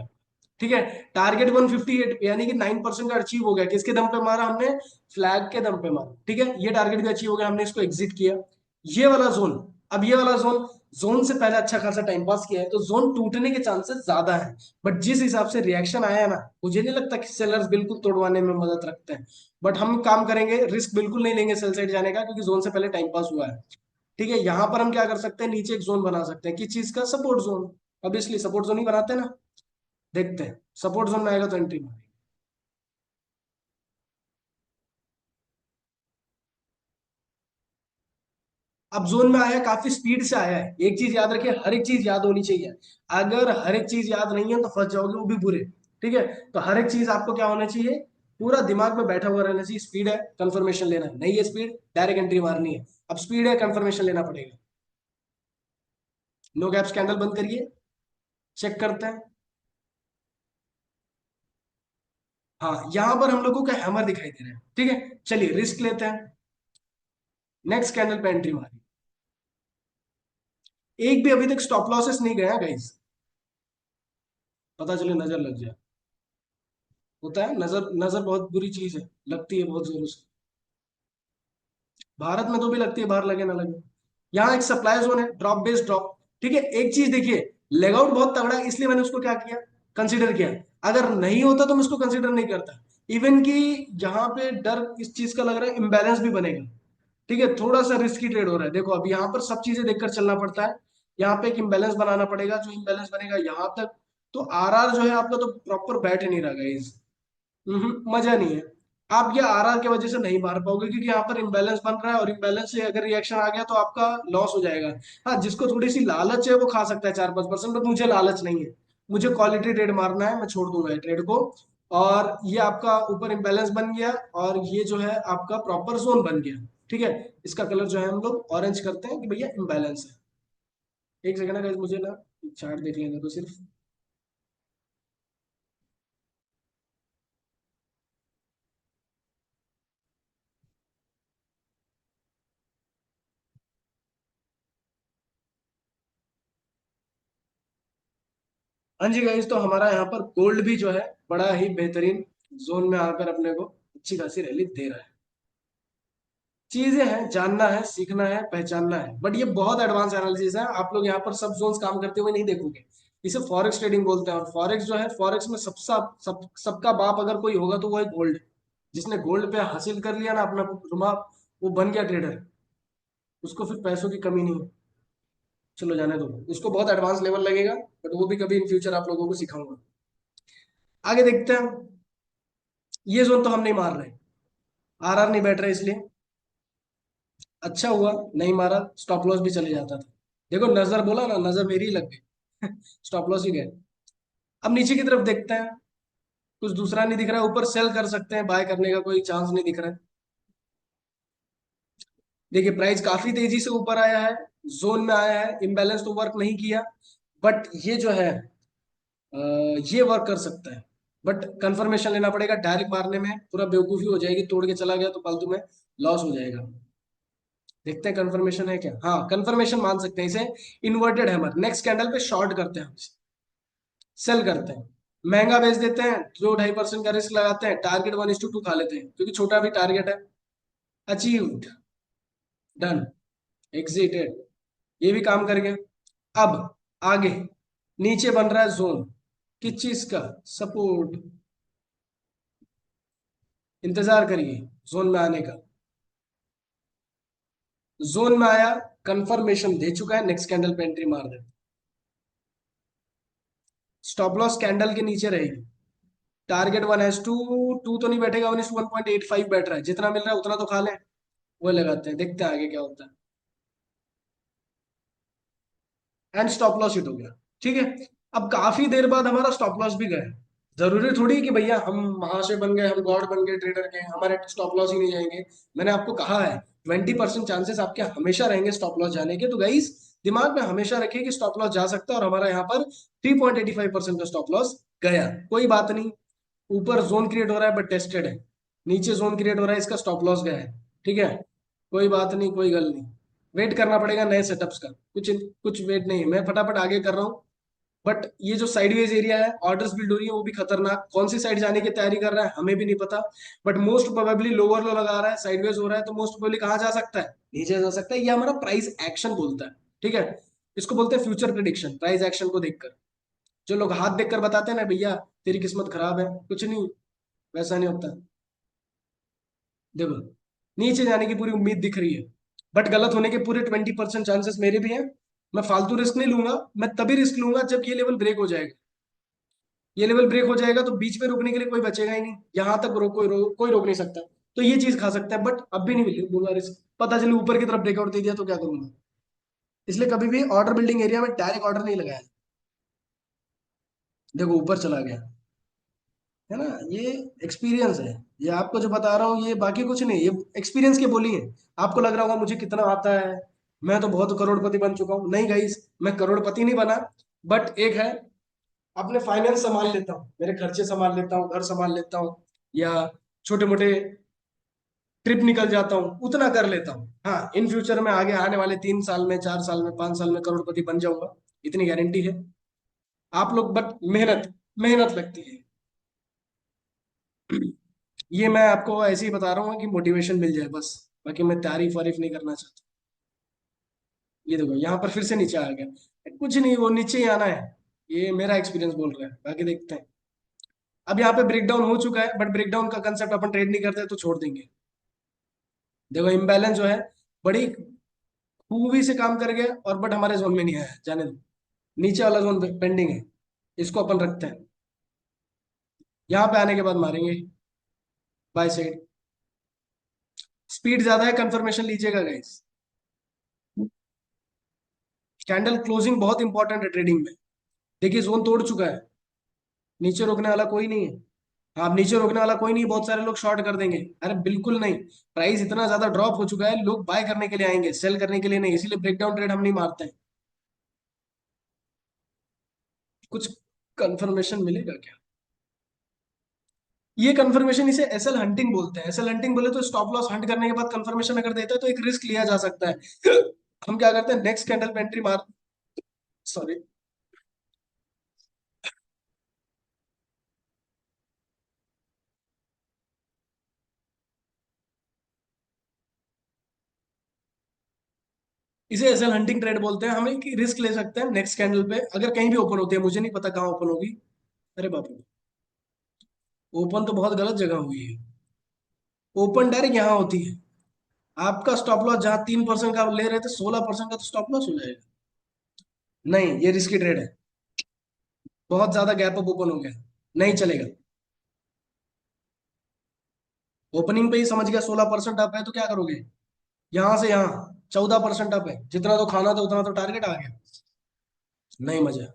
ठीक है, टारगेट 158 यानी कि 9% का अचीव हो गया, किसके दम पे मारा हमने, फ्लैग के दम पे मारा। ठीक है, ये टारगेट भी अचीव हो गया, हमने इसको एग्जिट किया। ये वाला जोन, अब ये वाला जोन, जोन से पहले अच्छा खासा टाइम पास किया है, तो जोन टूटने के चांसेस ज्यादा है। बट जिस हिसाब से रिएक्शन आया है ना, मुझे नहीं लगता कि सेलर्स बिल्कुल तोड़वाने में मदद रखते हैं। बट हम काम करेंगे, रिस्क बिल्कुल नहीं लेंगे सेल साइड जाने का, क्योंकि जोन से पहले टाइम पास हुआ है। ठीक है, यहां पर हम क्या कर सकते हैं, नीचे एक जोन बना सकते हैं, किस चीज का, सपोर्ट जोन। अब इसलिए सपोर्ट जोन ही बनाते हैं ना, देखते हैं सपोर्ट जोन में आएगा तो एंट्री मारेंगे। अब जोन में आया, काफी स्पीड से आया है, एक चीज याद रखिए, हर एक चीज याद होनी चाहिए। अगर हर एक चीज याद नहीं है तो फंस जाओगे, वो भी बुरे। ठीक है, तो हर एक चीज आपको क्या होना चाहिए, पूरा दिमाग में बैठा हुआ रहना चाहिए। स्पीड है, कंफर्मेशन लेना है, नहीं है स्पीड, डायरेक्ट एंट्री मारनी है। अब स्पीड है, कंफर्मेशन लेना पड़ेगा। नो गैप्स कैंडल बंद करिए, चेक करते हैं। हाँ, यहां पर हम लोगों का हैमर दिखाई दे रहा है। ठीक है, चलिए रिस्क लेते हैं, नेक्स्ट कैंडल पे एंट्री मारी। एक भी अभी तक स्टॉप लॉसेस नहीं गया गाइस, पता चले नजर लग जाए। होता है, नजर नजर बहुत बुरी चीज है, लगती है बहुत जोरों से। भारत में तो भी लगती है, बाहर लगे ना लगे। यहाँ एक सप्लाई जोन है, ड्रॉप बेस्ड ड्रॉप। ठीक है, एक चीज देखिए, लेग आउट बहुत तगड़ा है, इसलिए मैंने उसको क्या किया, कंसीडर किया। अगर नहीं होता तो मैं उसको कंसीडर नहीं करता। इवन कि यहाँ पे डर इस चीज का लग रहा है, इम्बैलेंस भी बनेगा। ठीक है, थोड़ा सा रिस्की ट्रेड हो रहा है, देखो अब यहाँ पर सब चीजें देखकर चलना पड़ता है। यहाँ पे एक इम्बैलेंस बनाना पड़ेगा, जो इम्बैलेंस बनेगा यहाँ तक, तो आरआर जो है आपका तो प्रॉपर बैठ ही नहीं रहा गाइस। मजा नहीं है। आप ये आरआर की वजह से नहीं मार पाओगे, क्योंकि यहाँ पर इम्बैलेंस बन रहा है, और इम्बैलेंस से अगर रिएक्शन आ गया तो आपका लॉस हो जाएगा। हाँ, जिसको थोड़ी सी लालच है वो खा सकता है 4-5%, बट मुझे लालच नहीं है। मुझे क्वालिटी ट्रेड मारना है, मैं छोड़ दूंगा ये ट्रेड को। और ये आपका ऊपर इम्बैलेंस बन गया, और ये जो है आपका प्रॉपर जोन बन गया। ठीक है, इसका कलर जो है हम लोग ऑरेंज करते हैं कि भैया इम्बैलेंस है। एक सेकंड है guys, मुझे ना चार्ट देख लेने तो सिर्फ। हाँ जी गाइस, तो हमारा यहाँ पर गोल्ड भी जो है बड़ा ही बेहतरीन जोन में आकर अपने को अच्छी खासी रैली दे रहा है। चीजें हैं, जानना है, सीखना है, पहचानना है, बट ये बहुत एडवांस एनालिसिस है, आप लोग यहाँ पर सब जोन्स काम करते हुए नहीं देखोगे। इसे फॉरेक्स ट्रेडिंग बोलते हैं, और फॉरेक्स जो है, फॉरेक्स में सबका बाप अगर कोई होगा तो वो है गोल्ड। जिसने गोल्ड पे हासिल कर लिया ना अपना रुमा, वो बन गया ट्रेडर, उसको फिर पैसों की कमी नहीं है। चलो जाने दो, उसको बहुत एडवांस लेवल लगेगा, बट वो भी कभी इन फ्यूचर आप लोगों को सिखाऊंगा। आगे देखते हैं। ये जोन तो हम नहीं मार रहे, आरआर नहीं बैठ रहे इसलिए। अच्छा हुआ नहीं मारा, स्टॉप लॉस भी चले जाता था। देखो नजर बोला ना, नजर मेरी ही लग गई। स्टॉप लॉस ही गए। अब नीचे की तरफ देखते हैं, कुछ दूसरा नहीं दिख रहा है। ऊपर सेल कर सकते हैं, बाय करने का कोई चांस नहीं दिख रहा है। देखिए प्राइस काफी तेजी से ऊपर आया है, जोन में आया है, इम्बैलेंस तो वर्क नहीं किया, बट ये जो है ये वर्क कर सकता है। बट कंफर्मेशन लेना पड़ेगा, डायरेक्ट मारने में पूरा बेवकूफी हो जाएगी, तोड़ के चला गया तो फालतू में लॉस हो जाएगा। देखते हैं कंफर्मेशन है क्या। हाँ कंफर्मेशन मान सकते हैं इसे। इन्वर्टेड हैमर, नेक्स्ट कैंडल पे शॉर्ट करते हैं हम, सेल करते हैं, महंगा बेच देते हैं, 2-2.5% का रिस्क लगाते हैं, टारगेट 1:2 खा लेते हैं क्योंकि छोटा भी टारगेट है। अचीव्ड, डन, एग्जिटेड, ये भी काम कर गया। अब आगे नीचे बन रहा है जोन, किस चीज का, सपोर्ट। इंतजार करिए जोन में आने का। जोन में आया, कंफर्मेशन दे चुका है, नेक्स्ट कैंडल पे एंट्री मार दे। स्टॉप लॉस कैंडल के नीचे रहेगी, टारगेट 1:2, टू तो नहीं बैठेगा, 1:1.85 बैठ रहा है, जितना मिल रहा है उतना तो खा लें। वो लगाते हैं, देखते हैं आगे क्या होता है। एंड स्टॉप लॉस हिट हो गया। ठीक है, अब काफी देर बाद हमारा स्टॉप लॉस भी गया। जरूरी थोड़ी है कि भैया हम महाशय बन गए, हम गॉड बन गए ट्रेडर के, हमारे स्टॉप लॉस ही नहीं जाएंगे। मैंने आपको कहा है 20% चांसेस आपके हमेशा रहेंगे स्टॉप लॉस जाने के। तो गाइस दिमाग में हमेशा रखिए कि स्टॉप लॉस जा सकता है, और हमारा यहाँ पर 3.85% का स्टॉप लॉस गया, कोई बात नहीं। ऊपर जोन क्रिएट हो रहा है बट टेस्टेड है, नीचे जोन क्रिएट हो रहा है, इसका स्टॉप लॉस गया है। ठीक है, कोई बात नहीं, कोई गल नहीं। वेट करना पड़ेगा नए सेटअप्स का, कुछ कुछ वेट नहीं है, मैं फटाफट आगे कर रहा हूँ। बट ये जो साइडवेज एरिया है, ऑर्डर्स बिल्ड हो रही है, वो भी खतरनाक, कौन सी साइड जाने की तैयारी कर रहा है हमें भी नहीं पता। बट मोस्ट प्रोबेबली लोअर लो लगा रहा है, साइडवेज हो रहा है, तो मोस्ट प्रोबेबली कहाँ जा सकता है, नीचे जा सकता है। ये हमारा प्राइस एक्शन बोलता है। ठीक है, इसको बोलते हैं फ्यूचर प्रिडिक्शन, प्राइस एक्शन को देखकर। जो लोग हाथ देखकर बताते हैं ना भैया तेरी किस्मत खराब है, कुछ नहीं, वैसा नहीं होता। देखो नीचे जाने की पूरी उम्मीद दिख रही है, बट गलत होने के पूरे 20% चांसेस मेरे भी हैं। मैं फालतू रिस्क नहीं लूंगा, मैं तभी रिस्क लूंगा जब ये लेवल ब्रेक हो जाएगा। ये लेवल ब्रेक हो जाएगा तो बीच में रोकने के लिए कोई बचेगा ही नहीं, यहां तक कोई रोक नहीं सकता। तो ये चीज खा सकता है, बट अब भी नहीं लूंगा रिस्क, पता चले ऊपर की तरफ ब्रेकआउट दे दिया तो क्या करूंगा। इसलिए कभी भी ऑर्डर बिल्डिंग एरिया में डायरेक्ट ऑर्डर नहीं लगाया। देखो ऊपर चला गया, है ना, ये एक्सपीरियंस है। ये आपको जो बता रहा हूँ ये बाकी कुछ नहीं, ये एक्सपीरियंस की बोली है। आपको लग रहा होगा मुझे कितना आता है, मैं तो बहुत करोड़पति बन चुका हूँ। नहीं गाइस, मैं करोड़पति नहीं बना, बट एक है, अपने फाइनेंस संभाल लेता हूँ, मेरे खर्चे संभाल लेता हूँ, घर संभाल लेता हूँ, या छोटे मोटे ट्रिप निकल जाता हूँ, उतना कर लेता हूँ। हाँ इन फ्यूचर में आगे आने वाले 3 साल में, 4 साल में, 5 साल में करोड़पति बन जाऊंगा, इतनी गारंटी है। आप लोग बट मेहनत, मेहनत लगती है। ये मैं आपको ऐसे ही बता रहा हूँ कि मोटिवेशन मिल जाए बस, बाकी मैं तारीफ वारीफ नहीं करना चाहता। ये देखो यहाँ पर फिर से नीचे आ गया, कुछ नहीं, वो नीचे ही आना है, ये मेरा एक्सपीरियंस बोल रहा है, बाकी देखते हैं। अब यहाँ पे ब्रेकडाउन हो चुका है, बट ब्रेकडाउन का कंसेप्ट अपन ट्रेड नहीं करते तो छोड़ देंगे। देखो इम्बैलेंस जो है बड़ी खूबी से काम कर गया, और बट हमारे जोन में नहीं आया, जाने दो। नीचे वाला जोन पेंडिंग है, इसको अपन रखते हैं, यहाँ पे आने के बाद मारेंगे बाय साइड। स्पीड ज्यादा है, कंफर्मेशन लीजिएगा गाइस। कैंडल क्लोजिंग बहुत इंपॉर्टेंट है ट्रेडिंग में। देखिए जोन तोड़ चुका है, नीचे रोकने वाला कोई नहीं है। हाँ, अब नीचे रोकने वाला कोई नहीं, बहुत सारे लोग शॉर्ट कर देंगे, अरे बिल्कुल नहीं। प्राइस इतना ज्यादा ड्रॉप हो चुका है, लोग बाय करने के लिए आएंगे, सेल करने के लिए नहीं, इसीलिए ब्रेकडाउन ट्रेड हम नहीं मारते हैं। कुछ कंफर्मेशन मिलेगा क्या, ये कंफर्मेशन, इसे एसएल हंटिंग बोलते हैं। एसएल हंटिंग बोले तो स्टॉप लॉस हंट करने के बाद कंफर्मेशन अगर देता है तो एक रिस्क लिया जा सकता है। हम क्या करते हैं, नेक्स्ट कैंडल पे एंट्री मार, सॉरी, इसे एसएल हंटिंग ट्रेड बोलते हैं। हम एक रिस्क ले सकते हैं नेक्स्ट कैंडल पे, अगर कहीं भी ओपन होती है, मुझे नहीं पता कहाँ ओपन होगी। अरे बाप रे, ओपन तो बहुत गलत जगह हुई है, ओपन डायरेक्ट यहाँ होती है। आपका स्टॉप लॉस जहाँ 3% का ले रहे थे, 16% का तो स्टॉप लॉस हो जाएगा। नहीं, ये रिस्की ट्रेड है। बहुत ज्यादा गैप अप ओपन हो गया, नहीं चलेगा। ओपनिंग पे ही समझ गया 16% अप है, तो क्या करोगे? यहां से यहाँ 14% अप है, जितना तो खाना था उतना तो टारगेट आ गया। नहीं मजा।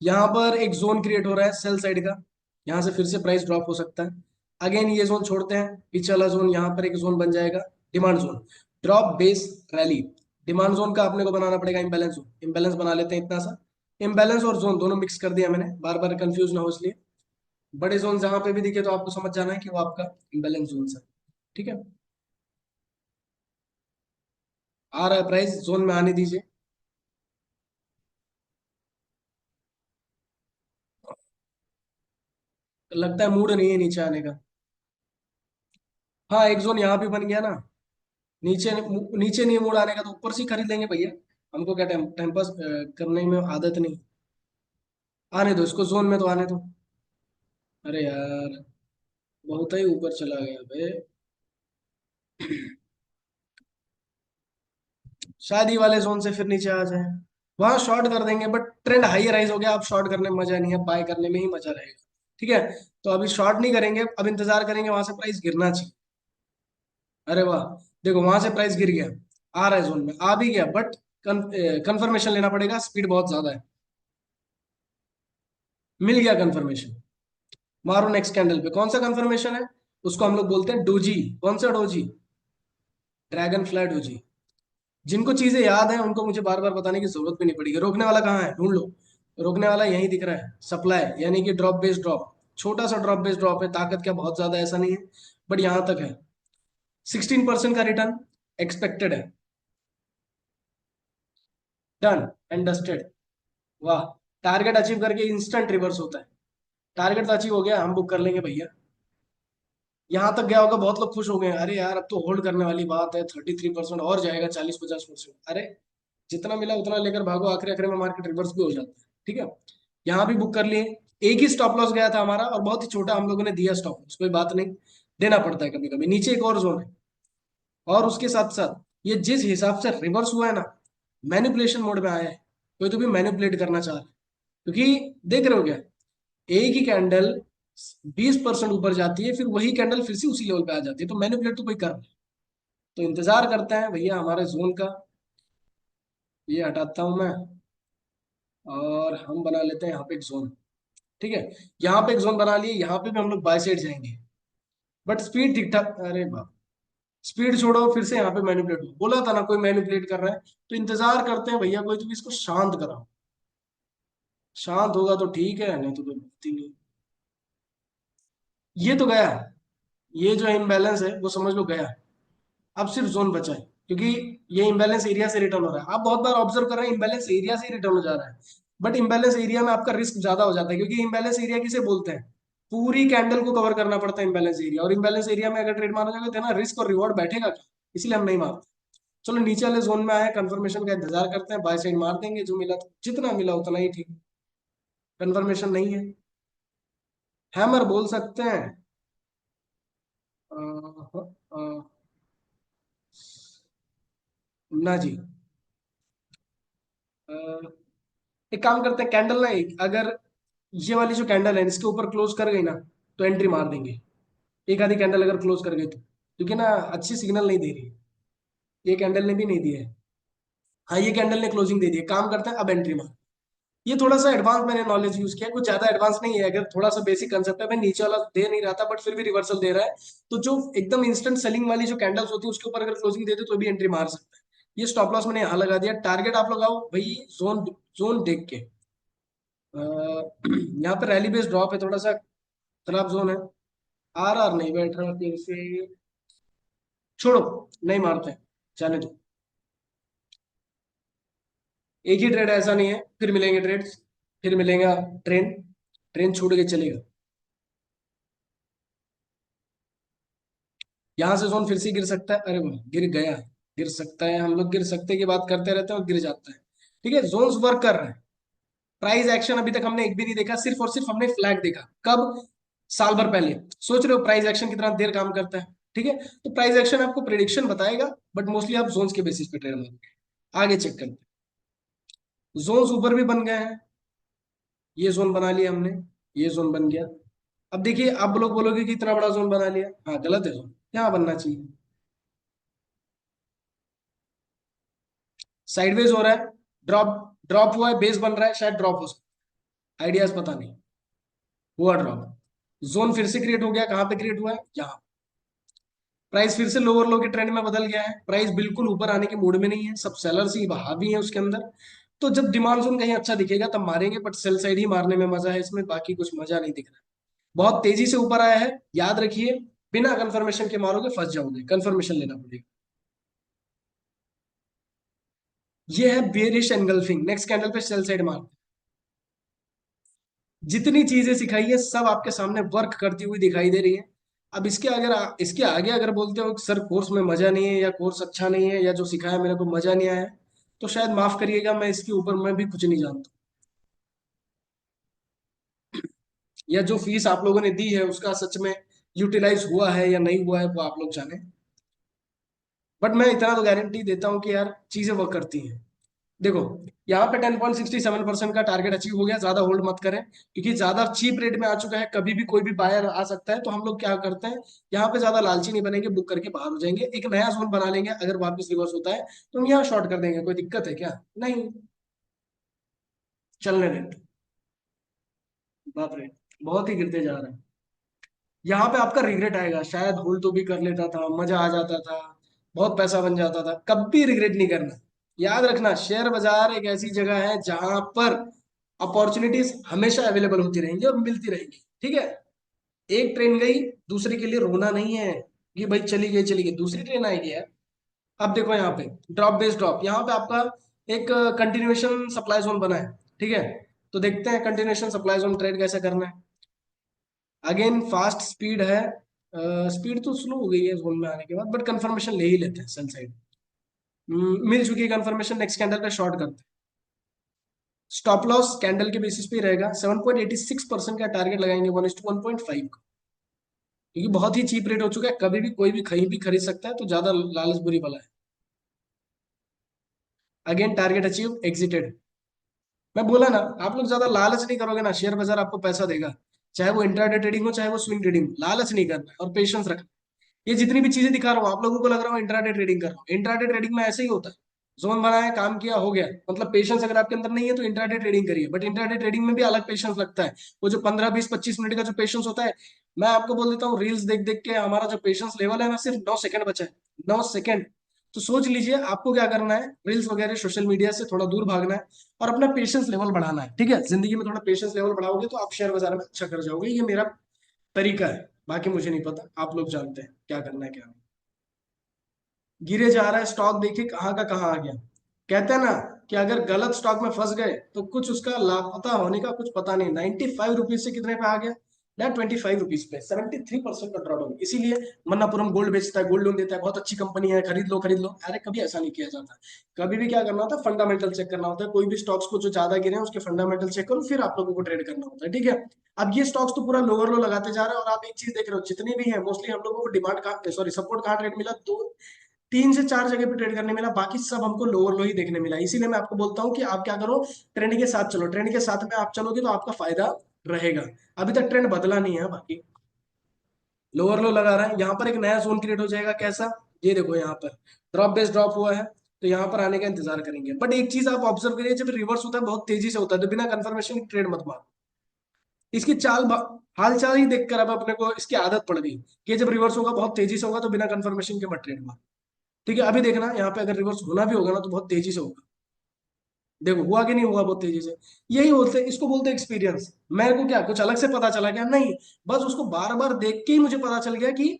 यहाँ पर एक जोन क्रिएट हो रहा है सेल साइड का, यहाँ से फिर से प्राइस ड्रॉप हो सकता है। अगेन ये जोन छोड़ते हैं, पीछे वाला जोन, यहाँ पर एक जोन बन जाएगा demand zone, drop base rally. Demand zone का अपने को बनाना पड़ेगा इम्बैलेंस जोन, इम्बैलेंस बना लेते हैं इतना सा। इम्बैलेंस और जोन दोनों मिक्स कर दिया मैंने, बार बार कंफ्यूज ना हो इसलिए। बड़े जोन जहां पे भी दिखे तो आपको समझ जाना है कि वो आपका इम्बैलेंस जोन है। ठीक है, आ रहा है प्राइस, जोन में आने दीजिए। लगता है मूड नहीं है नीचे आने का। हाँ, एक जोन यहाँ भी बन गया ना। नीचे, नीचे नहीं मुड़ आने का तो ऊपर से ही खरीद लेंगे भैया। हमको क्या टाइम टाइम पास करने में आदत नहीं। आने दो इसको, जोन में तो आने दो। अरे यार, बहुत ही ऊपर चला गया बे। शायद ही वाले जोन से फिर नीचे आ जाए, वहां शॉर्ट कर देंगे, बट ट्रेंड हाई राइज हो गया, अब शॉर्ट करने में मजा नहीं है, बाय करने में ही मजा रहेगा। ठीक है, तो अभी शॉर्ट नहीं करेंगे, अब इंतजार करेंगे वहां से प्राइस गिरना चाहिए। अरे वाह, देखो वहां से प्राइस गिर गया, आ रहा है जोन में, आ भी गया, बट कंफर्मेशन लेना पड़ेगा, स्पीड बहुत ज्यादा है। मिल गया कंफर्मेशन, मारो नेक्स्ट कैंडल पे। कौन सा कंफर्मेशन है? उसको हम लोग बोलते हैं डोजी। कौन सा डोजी? Dragon fly doji. जिनको चीजें याद है उनको मुझे बार बार बताने की जरूरत भी नहीं पड़ेगी। रोकने वाला कहाँ है, ढूंढ लो। रोकने वाला यहीं दिख रहा है, सप्लाई, यानी कि ड्रॉप बेस्ड ड्रॉप। छोटा सा ड्रॉप बेस्ड ड्रॉप है, ताकत क्या बहुत ज्यादा ऐसा नहीं है, बट यहां तक है। 16% का रिटर्न एक्सपेक्टेड है। Done and dusted. वाह, टारगेट अचीव करके इंस्टेंट रिवर्स होता है। टारगेट तो अचीव हो गया, हम बुक कर लेंगे भैया। यहाँ तक गया होगा, बहुत लोग खुश हो गए, अरे यार अब तो होल्ड करने वाली बात है, 33% और जाएगा, 40-50%। अरे जितना मिला उतना लेकर भागो, आखिरी आखिरी में मार्केट रिवर्स भी हो जाता है। ठीक है, यहाँ भी बुक कर लिए। एक ही स्टॉप लॉस गया था हमारा, और बहुत ही छोटा हम लोगों ने दिया स्टॉप लॉस, कोई बात नहीं, देना पड़ता है कभी कभी। नीचे एक और जोन है, और उसके साथ साथ ये जिस हिसाब से रिवर्स हुआ है ना, मैनिपुलेशन मोड में आया है। कोई तो भी मैनिपुलेट करना चाह रहा है, क्योंकि देख रहे हो क्या, एक ही कैंडल 20% ऊपर जाती है, फिर वही कैंडल फिर से उसी लेवल पे आ जाती है, तो मैनिपुलेट तो कोई कर रहा है। तो इंतजार करते हैं भैया हमारे जोन का। ये हटाता हूं मैं, और हम बना लेते हैं यहाँ पे एक जोन। ठीक है, यहाँ पे एक जोन बना लिए, यहाँ पे भी हम लोग बाय साइड जाएंगे, बट स्पीड ठीक ठाक। अरे बाप, स्पीड छोड़ो, फिर से यहाँ पे मैनिपुलेट हो, बोला था ना कोई मैनिपुलेट कर रहा है। तो इंतजार करते हैं भैया, कोई तो भी इसको शांत कराओ। शांत होगा तो ठीक है, नहीं तो कोई बात ही नहीं। ये तो गया, ये जो इम्बैलेंस है वो समझ लो गया। अब सिर्फ जोन बचा है, क्योंकि ये इम्बैलेंस एरिया से रिटर्न हो रहा है। आप बहुत बार ऑब्जर्व कर रहे हैं, इम्बैलेंस एरिया से ही रिटर्न हो जा रहा है। बट इम्बैलेंस एरिया में आपका रिस्क ज्यादा हो जाता है, क्योंकि इम्बैलेंस एरिया किसे बोलते हैं? पूरी कैंडल को कवर करना पड़ता है इम्बैलेंस एरिया, और इम्बैलेंस एरिया में अगर ट्रेड मारा जाएगा तो है ना, रिस्क और रिवॉर्ड बैठेगा क्या, इसलिए हम नहीं मारते। चलो नीचे वाले जोन में आए, कंफर्मेशन का इंतजार करते हैं, बाय साइड मार देंगे, जो मिला तो जितना मिला उतना ही ठीक। कंफर्मेशन नहीं है, हैमर बोल सकते हैं। अ, अ, ना जी। अ, एक काम करते हैं, कैंडल ना, एक अगर ये वाली जो कैंडल है इसके ऊपर क्लोज कर गई ना, तो एंट्री मार देंगे। एक आधी कैंडल अगर क्लोज कर गई तो, क्योंकि ना अच्छी सिग्नल नहीं दे रही है। ये कैंडल ने भी नहीं दिया है। हाँ, ये कैंडल ने क्लोजिंग दे दी है, काम करते हैं अब एंट्री मार। ये थोड़ा सा एडवांस मैंने नॉलेज यूज किया, कुछ ज्यादा एडवांस नहीं है, अगर थोड़ा सा बेसिक कंसेप्ट है। मैं नीचे वाला दे नहीं रहा था, बट फिर भी रिवर्सल दे रहा है। तो जो एकदम इंस्टेंट सेलिंग वाली जो कैंडल्स होती है उसके ऊपर अगर क्लोजिंग दे दे तो भी एंट्री मार सकता है। ये स्टॉप लॉस मैंने यहाँ लगा दिया। टारगेट आप लगाओ भाई, जोन, जोन देख के। यहाँ पे रैली बेस्ड ड्रॉप है, थोड़ा सा खराब जोन है। आर आर नहीं बैठ रहा फिर से, छोड़ो, नहीं मारते हैं, जाने दो। एक ही ट्रेड ऐसा नहीं है, फिर मिलेंगे ट्रेड्स, फिर मिलेगा ट्रेन, ट्रेन छूट के चलेगा। यहाँ से जोन फिर से गिर सकता है, अरे वाह गिर गया। गिर सकता है, हम लोग गिर सकते हैं की बात करते रहते हैं और गिर जाता है। ठीक है, जोन्स वर्क कर रहे हैं। प्राइस एक्शन अभी तक हमने एक भी नहीं देखा, सिर्फ और सिर्फ हमने फ्लैग देखा, कब? साल भर पहले। सोच रहे हो प्राइस एक्शन कितना देर काम करता है? ठीक है, तो प्राइस एक्शन आपको प्रिडिक्शन बताएगा, बट मोस्टली आप जोन्स के बेसिस पे ट्रेड मारोगे। आगे चेक करते हैं, जोन्स ऊपर भी बन गए हैं, ये जोन बना लिया हमने, ये जोन बन गया। अब देखिए आप लोग बोलोगे कि इतना बड़ा जोन बना लिया, हाँ गलत है, जोन यहाँ बनना चाहिए, साइडवेज हो रहा है, ड्रॉप ड्रॉप हुआ है, बेस बन रहा है, शायद ड्रॉप हो सकता है, आइडियाज पता नहीं, हुआ ड्रॉप, जोन फिर से क्रिएट हो गया, कहाँ पे क्रिएट हुआ है, यहाँ। प्राइस फिर से लोअर लो के ट्रेंड में बदल गया है, प्राइस बिल्कुल ऊपर आने के मूड में नहीं है, सब सेलर्स ही वहां भी है उसके अंदर। तो जब डिमांड जोन कहीं अच्छा दिखेगा तब मारेंगे, बट सेल साइड ही मारने में मजा है इसमें, बाकी कुछ मजा नहीं दिख रहा। बहुत तेजी से ऊपर आया है, याद रखिए, बिना कंफर्मेशन के मारोगे फंस जाओगे, कंफर्मेशन लेना पड़ेगा। ये है बेरिश एंगल्फिंग, नेक्स्ट कैंडल पे सेल साइड मार। जितनी चीजें सिखाई है सब आपके सामने वर्क करती हुई दिखाई दे रही है। अब इसके अगर इसके आगे अगर बोलते हो कि सर कोर्स में मजा नहीं है, या कोर्स अच्छा नहीं है, या जो सिखाया मेरे को मजा नहीं आया, तो शायद माफ करिएगा, मैं इसके ऊपर मैं भी कुछ नहीं जानता, या जो फीस आप लोगों ने दी है उसका सच में यूटिलाइज हुआ है या नहीं हुआ है वो आप लोग जाने। बट मैं इतना तो गारंटी देता हूँ कि यार चीजें वर्क करती हैं। देखो यहाँ पे 10.67% का टारगेट अचीव हो गया, ज्यादा होल्ड मत करें, क्योंकि ज्यादा चीप रेट में आ चुका है, कभी भी कोई भी बायर आ सकता है, तो हम लोग क्या करते हैं, यहाँ पे ज्यादा लालची नहीं बनेंगे, बुक करके बाहर हो जाएंगे, एक नया जोन बना लेंगे, अगर वापस रिवर्स होता है तो हम यहाँ शॉर्ट कर देंगे, कोई दिक्कत है क्या, नहीं, चलने दें। बाप रे, बहुत ही गिरते जा रहा है, यहाँ पे आपका रिग्रेट आएगा, शायद होल्ड तो भी कर लेता था, मजा आ जाता था, बहुत पैसा बन जाता था, कभी रिग्रेट नहीं करना। याद रखना, शेयर बाजार एक ऐसी जगह है जहां पर अपॉर्चुनिटीज हमेशा अवेलेबल होती रहेंगी और मिलती रहेंगी, ठीक है। एक ट्रेन गई, दूसरे के लिए रोना नहीं है कि भाई चली गई चली गई, दूसरी ट्रेन आएगी यार। अब देखो यहाँ पे ड्रॉप बेस्ड ड्रॉप, यहाँ पे आपका एक कंटिन्यूएशन सप्लाई जोन बना है, ठीक है। तो देखते हैं कंटिन्यूएशन सप्लाई जोन ट्रेड कैसे करना है। अगेन फास्ट स्पीड है, स्पीड तो स्लो हो गई है जोन में आने के बाद, बट कंफर्मेशन ले ही लेते हैं सेल साइड। मिल चुकी है कंफर्मेशन, नेक्स्ट कैंडल पे शॉर्ट करते हैं। स्टॉप लॉस कैंडल के बेसिस पे ही रहेगा, 7.86% का टारगेट लगाएंगे, 1:1.5 का, क्योंकि बहुत ही चीप रेट हो चुका है, कभी भी कोई भी कहीं भी खरीद सकता है, तो ज्यादा लालच बुरी बला है। Again target achieve, exerted. मैं बोला ना, आप लोग ज्यादा लालच नहीं करोगे ना, शेयर बाजार आपको पैसा देगा, चाहे वो इंट्राडे ट्रेडिंग हो चाहे वो स्विंग ट्रेडिंग, लालच नहीं करना है और पेशेंस रखना। ये जितनी भी चीजें दिखा रहा हूँ आप लोगों को लग रहा हूँ इंट्राडे ट्रेडिंग कर रहा हूँ, इंट्राडे ट्रेडिंग में ऐसे ही होता है, जोन बनाया, काम किया, हो गया, मतलब पेशेंस अगर आपके अंदर नहीं है तो इंट्राडे ट्रेडिंग करिए, बट इंट्राडे ट्रेडिंग में भी अलग पेशेंस लगता है, वो जो 15 20 25 मिनट का जो पेशेंस होता है। मैं आपको बोल देता हूँ, रील्स देख देख के हमारा जो पेशेंस लेवल है ना, सिर्फ 9 सेकंड बचा है, 9 सेकंड। तो सोच लीजिए आपको क्या करना है, रील्स वगैरह सोशल मीडिया से थोड़ा दूर भागना है, और अपना पेशेंस लेवल बढ़ाना है, ठीक है, जिंदगी में थोड़ा पेशेंस लेवल बढ़ाओगे तो आप शेयर बाजार में अच्छा कर जाओगे, ये मेरा तरीका है, बाकी मुझे नहीं पता, आप लोग जानते हैं क्या करना है क्या नहीं। गिरे जा रहा है स्टॉक, देखिए कहाँ का कहाँ आ गया। कहते हैं ना कि अगर गलत स्टॉक में फंस गए तो कुछ उसका लापता होने का कुछ पता नहीं, 95 रुपीज से कितने पे आ गया ना, 25 रुपीज पे, 73% का ड्रॉप। इसीलिए मन्नापुरम गोल्ड बेचता है, गोल्ड लोन देता है, बहुत अच्छी कंपनी है, खरीद लो खरीद लो, अरे कभी ऐसा नहीं किया जाता। कभी भी क्या करना होता है, फंडामेंटल चेक करना होता है, कोई भी स्टॉक्स को जो ज्यादा गिरे हैं उसके फंडामेंटल चेक करो, फिर आप लोगों को ट्रेड करना होता है, ठीक है। अब ये स्टॉक्स तो पूरा लोअर लो लगाते जा रहे हैं, और आप एक चीज देख रहे हो, जितने भी है मोस्टली हम लोगों को डिमांड कहाँ, सॉरी सपोर्ट कहाँ ट्रेड मिला, दो 3 से 4 जगह पे ट्रेड करने मिला, बाकी सब हमको लोअर लो ही देखने मिला। इसीलिए मैं आपको बोलता हूँ कि आप क्या करो, ट्रेंड के साथ चलो, ट्रेंड के साथ में आप चलोगे तो आपका फायदा रहेगा। अभी तक ट्रेंड बदला नहीं है, बाकी लोअर लो लगा रहा है, यहाँ पर एक नया जोन क्रिएट हो जाएगा, कैसा, ये देखो यहाँ पर ड्रॉप बेस ड्रॉप हुआ है, तो यहाँ पर आने का इंतजार करेंगे, बट एक चीज आप ऑब्जर्व करिए, जब रिवर्स होता है बहुत तेजी से होता है, तो बिना कंफर्मेशन ट्रेड मत मारो। इसकी हाल चाल ही देखकर अब अपने को इसकी आदत पड़ गई कि जब रिवर्स होगा बहुत तेजी से होगा, तो बिना कंफर्मेशन के मत ट्रेड मारो, ठीक है। अभी देखना यहाँ पे अगर रिवर्स होना भी होगा ना तो बहुत तेजी से होगा, देखो हुआ कि नहीं हुआ बहुत तेजी से। यही होते, इसको बोलते एक्सपीरियंस। मेरे को क्या कुछ अलग से पता चला क्या, नहीं, बस उसको बार बार देख के ही मुझे पता चल गया कि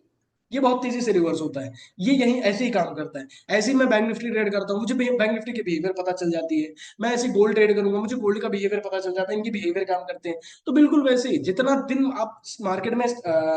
ये बहुत तेजी से रिवर्स होता है, ये यही ऐसे ही काम करता है। ऐसे ही मैं बैंक निफ्टी ट्रेड करता हूँ, मुझे बैंक निफ्टी की बिहेवियर पता चल जाती है। मैं ऐसे गोल्ड ट्रेड करूंगा, मुझे गोल्ड का बिहेवियर पता चल जाता है, इनकी बिहेवियर काम करते हैं। तो बिल्कुल वैसे ही जितना दिन आप मार्केट में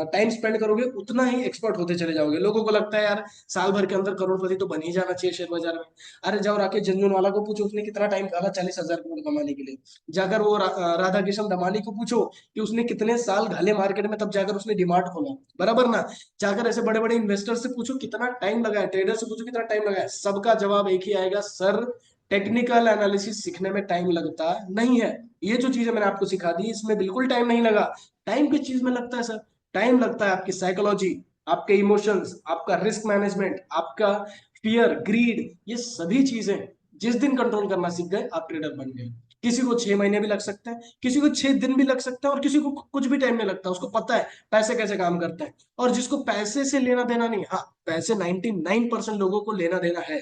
टाइम स्पेंड करोगे उतना ही एक्सपर्ट होते चले जाओगे। लोगों को लगता है यार साल भर के अंदर करोड़पति तो बन ही जाना चाहिए शेयर बाजार में। अरे जाओ राकेश झुनझुनवाला को पूछो उसने कितना टाइम डाला 40,000 करोड़ कमाने के लिए। जाकर वो राधा किशन दमानी को पूछो कि उसने कितने साल घाले मार्केट में, तब जाकर उसने डिमार्ट खोला, बराबर ना। जाकर ऐसे बड़े बड़े इन्वेस्टर से पूछो कितना टाइम लगा है, ट्रेडर से पूछो कितना टाइम लगा है, सबका जवाब एक ही आएगा, सर टेक्निकल एनालिसिस सीखने में टाइम लगता नहीं है। ये जो चीजें मैंने आपको सिखा दी इसमें बिल्कुल टाइम नहीं लगा। टाइम किस चीज में लगता है सर? टाइम लगता है आपकी साइकोलॉजी, आपके इमोशंस, आपका रिस्क मैनेजमेंट, आपका फियर, ग्रीड, ये सभी चीजें जिस दिन कंट्रोल करना सीख गए आप ट्रेडर बन गए। किसी को 6 महीने भी लग सकता है, किसी को 6 दिन भी लग सकता है, और किसी को कुछ भी टाइम नहीं लगता, उसको पता है पैसे कैसे काम करते हैं। और जिसको पैसे से लेना देना नहीं, हाँ पैसे 99% लोगों को लेना देना है,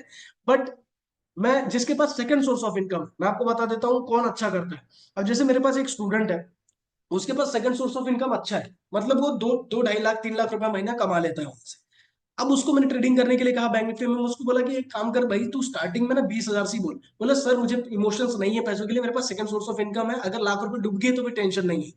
बट मैं जिसके पास सेकंड सोर्स ऑफ इनकम, मैं आपको बता देता हूँ कौन अच्छा करता है। अब जैसे मेरे पास एक स्टूडेंट है, उसके पास सेकंड सोर्स ऑफ इनकम अच्छा है, मतलब वो दो दो 2.5 लाख 3 लाख रुपया महीना कमा लेता है वहां से। अब उसको मैंने ट्रेडिंग करने के लिए कहा बैंक निफ्टी में, उसको बोला कि एक काम कर भाई, तू स्टार्टिंग में ना 20,000 से ही बोल। बोला सर मुझे इमोशंस नहीं है पैसों के लिए, मेरे पास सेकंड सोर्स ऑफ इनकम है, अगर लाख रुपए डूब गए तो भी टेंशन नहीं है।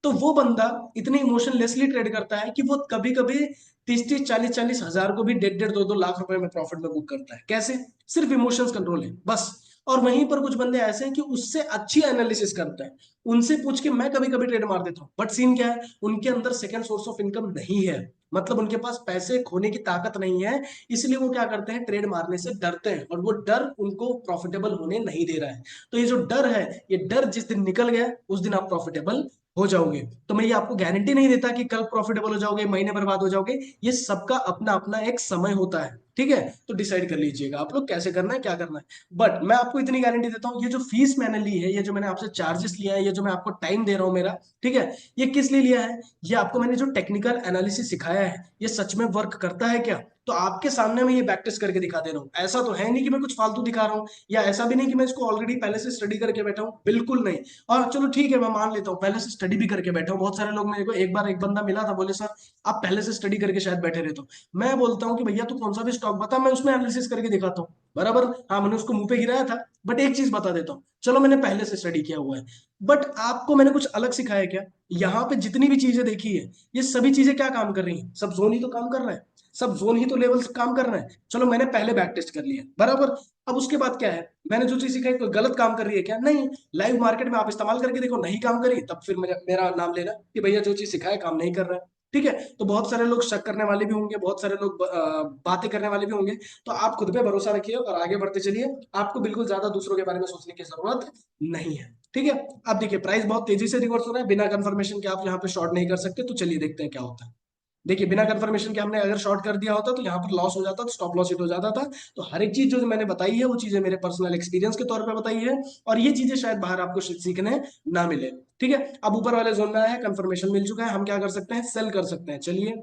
तो वो बंदा इतने इमोशनलेसली ट्रेड करता है कि वो कभी कभी 30-30 40-40 हजार को भी 1.5 1.5 2 2 लाख रुपए में प्रॉफिट में बुक करता है। कैसे? सिर्फ इमोशंस कंट्रोल है बस। और वहीं पर कुछ बंदे ऐसे हैं कि उससे अच्छी एनालिसिस करते हैं, उनसे पूछ के मैं कभी कभी ट्रेड मार देता हूँ, बट सीन क्या है, उनके अंदर सेकंड सोर्स ऑफ इनकम नहीं है, मतलब उनके पास पैसे खोने की ताकत नहीं है। इसलिए वो क्या करते हैं, ट्रेड मारने से डरते हैं, और वो डर उनको प्रॉफिटेबल होने नहीं दे रहा है। तो ये जो डर है, ये डर जिस दिन निकल गया उस दिन आप प्रॉफिटेबल हो जाओगे। तो मैं ये आपको गारंटी नहीं देता कि कल प्रॉफिटेबल हो जाओगे, महीने बर्बाद हो जाओगे, ये सबका अपना अपना एक समय होता है, ठीक है? तो डिसाइड कर लीजिएगा आप लोग कैसे करना है, क्या करना है। बट मैं आपको इतनी गारंटी देता हूँ, ये जो फीस मैंने ली है, ये जो मैंने आपसे चार्जेस लिया है, ये जो मैं आपको टाइम दे रहा हूँ मेरा, ठीक है, ये किस लिए लिया है? ये आपको मैंने जो टेक्निकल एनालिसिस सिखाया है, ये सच में वर्क करता है क्या? तो आपके सामने मैं ये बैक टेस्ट करके दिखा दे रहा हूँ। ऐसा तो है नहीं कि मैं कुछ फालतू दिखा रहा हूँ, या ऐसा भी नहीं कि मैं इसको ऑलरेडी पहले से स्टडी करके बैठा हूँ, बिल्कुल नहीं। और चलो ठीक है, मैं मान लेता हूँ पहले से स्टडी भी करके बैठा हूँ। बहुत सारे लोग, मेरे को एक बार एक बंदा मिला था, बोले सर आप पहले से स्टडी करके शायद बैठे रहते हो। मैं बोलता हूँ कि भैया तू कौन सा भी स्टॉक बता, मैं उसमें एनालिसिस करके दिखाता हूँ बराबर। हाँ मैंने उसको मुंह पे गिराया था, बट एक चीज बता देता हूँ, चलो मैंने पहले से स्टडी किया हुआ है। बट आपको मैंने कुछ अलग सिखाया क्या? यहाँ पे जितनी भी चीजें देखी है, ये सभी चीजें क्या काम कर रही हैं? सब जोन ही तो काम कर रहा है, सब जोन ही तो लेवल से काम कर रहा है। चलो मैंने पहले बैक टेस्ट कर लिया बराबर। अब उसके बाद क्या है, मैंने जो चीज सिखाई कोई गलत काम कर रही है क्या? नहीं। लाइव मार्केट में आप इस्तेमाल करके देखो, नहीं काम करी, तब फिर मेरा नाम लेना कि भैया जो चीज सिखाया काम नहीं कर रहा है, ठीक है? तो बहुत सारे लोग शक करने वाले भी होंगे, बहुत सारे लोग बातें करने वाले भी होंगे। तो आप खुद पे भरोसा रखिए और आगे बढ़ते चलिए। आपको बिल्कुल ज्यादा दूसरों के बारे में सोचने की जरूरत नहीं है, ठीक है? अब देखिए प्राइस बहुत तेजी से रिवर्स हो रहा है, बिना कंफर्मेशन के आप यहाँ पे शॉर्ट नहीं कर सकते। तो चलिए देखते हैं क्या होता है। देखिए बिना कंफर्मेशन के हमने अगर शॉर्ट कर दिया होता तो यहाँ पर लॉस हो जाता, तो स्टॉप लॉस हिट हो जाता था। तो हर एक चीज जो मैंने बताई है वो चीजें मेरे पर्सनल एक्सपीरियंस के तौर पे बताई है, और ये चीजें शायद बाहर आपको सीखने ना मिले, ठीक है? अब ऊपर वाले जोन में आया है, कंफर्मेशन मिल चुका है, हम क्या कर सकते हैं, सेल कर सकते हैं, चलिए।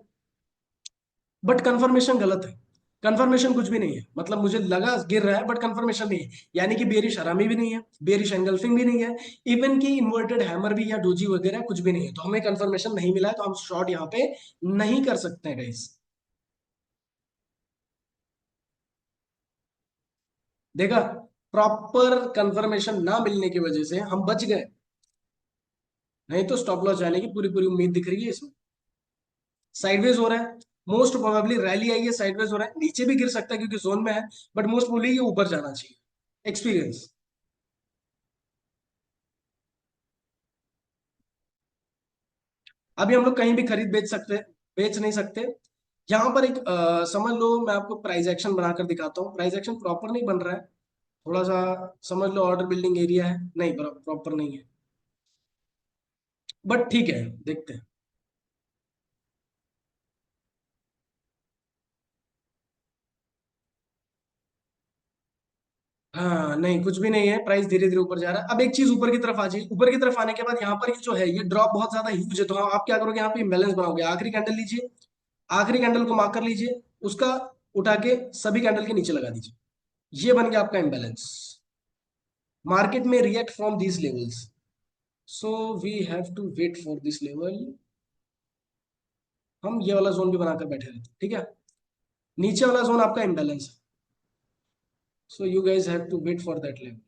बट कंफर्मेशन गलत है, कंफर्मेशन कुछ भी नहीं है, मतलब मुझे लगा गिर रहा है बट कंफर्मेशन नहीं है, यानी कि बेरिश हरामी भी नहीं है, बेरिश एंगल्फिंग भी नहीं है, इवन की इन्वर्टेड हैमर भी या डोजी वगैरह कुछ भी नहीं है, तो हमें कंफर्मेशन नहीं मिला है, तो हम शॉर्ट यहाँ पे नहीं कर सकते हैं गाइस। देखा, प्रॉपर कंफर्मेशन ना मिलने की वजह से हम बच गए, नहीं तो स्टॉप लॉस जाने की पूरी पूरी उम्मीद दिख रही है इसमें। साइडवेज हो रहा है, मोस्ट प्रोबेबली रैली आई है, साइडवेज हो रहा है, नीचे भी गिर सकता है क्योंकि जोन में है, बट मोस्ट प्रोबेबली ये ऊपर जाना चाहिए। एक्सपीरियंस। अभी हम लोग कहीं भी खरीद बेच सकते, बेच नहीं सकते। यहाँ पर एक समझ लो, मैं आपको प्राइस एक्शन बनाकर दिखाता हूँ, प्राइस एक्शन प्रॉपर नहीं बन रहा है, थोड़ा सा समझ लो ऑर्डर बिल्डिंग एरिया है, नहीं प्रॉपर नहीं है, बट ठीक है, देखते हैं। हाँ नहीं कुछ भी नहीं है, प्राइस धीरे धीरे ऊपर जा रहा है। अब एक चीज ऊपर की तरफ आ जाइए, ऊपर की तरफ आने के बाद यहाँ पर ये जो है, ये ड्रॉप बहुत ज्यादा ह्यूज है, तो आप क्या करोगे, यहाँ पे इम्बैलेंस बनाओगे, आखिरी कैंडल लीजिए, आखिरी कैंडल को मार्क कर लीजिए, उसका उठा के सभी कैंडल के नीचे लगा दीजिए, ये बन गया आपका इम्बैलेंस। मार्केट में react from these levels, so we have to wait for this level. हम ये वाला जोन भी बनाकर बैठे रहते हैं, ठीक है? नीचे वाला जोन आपका इम्बैलेंस है, so you guys have to wait for that level.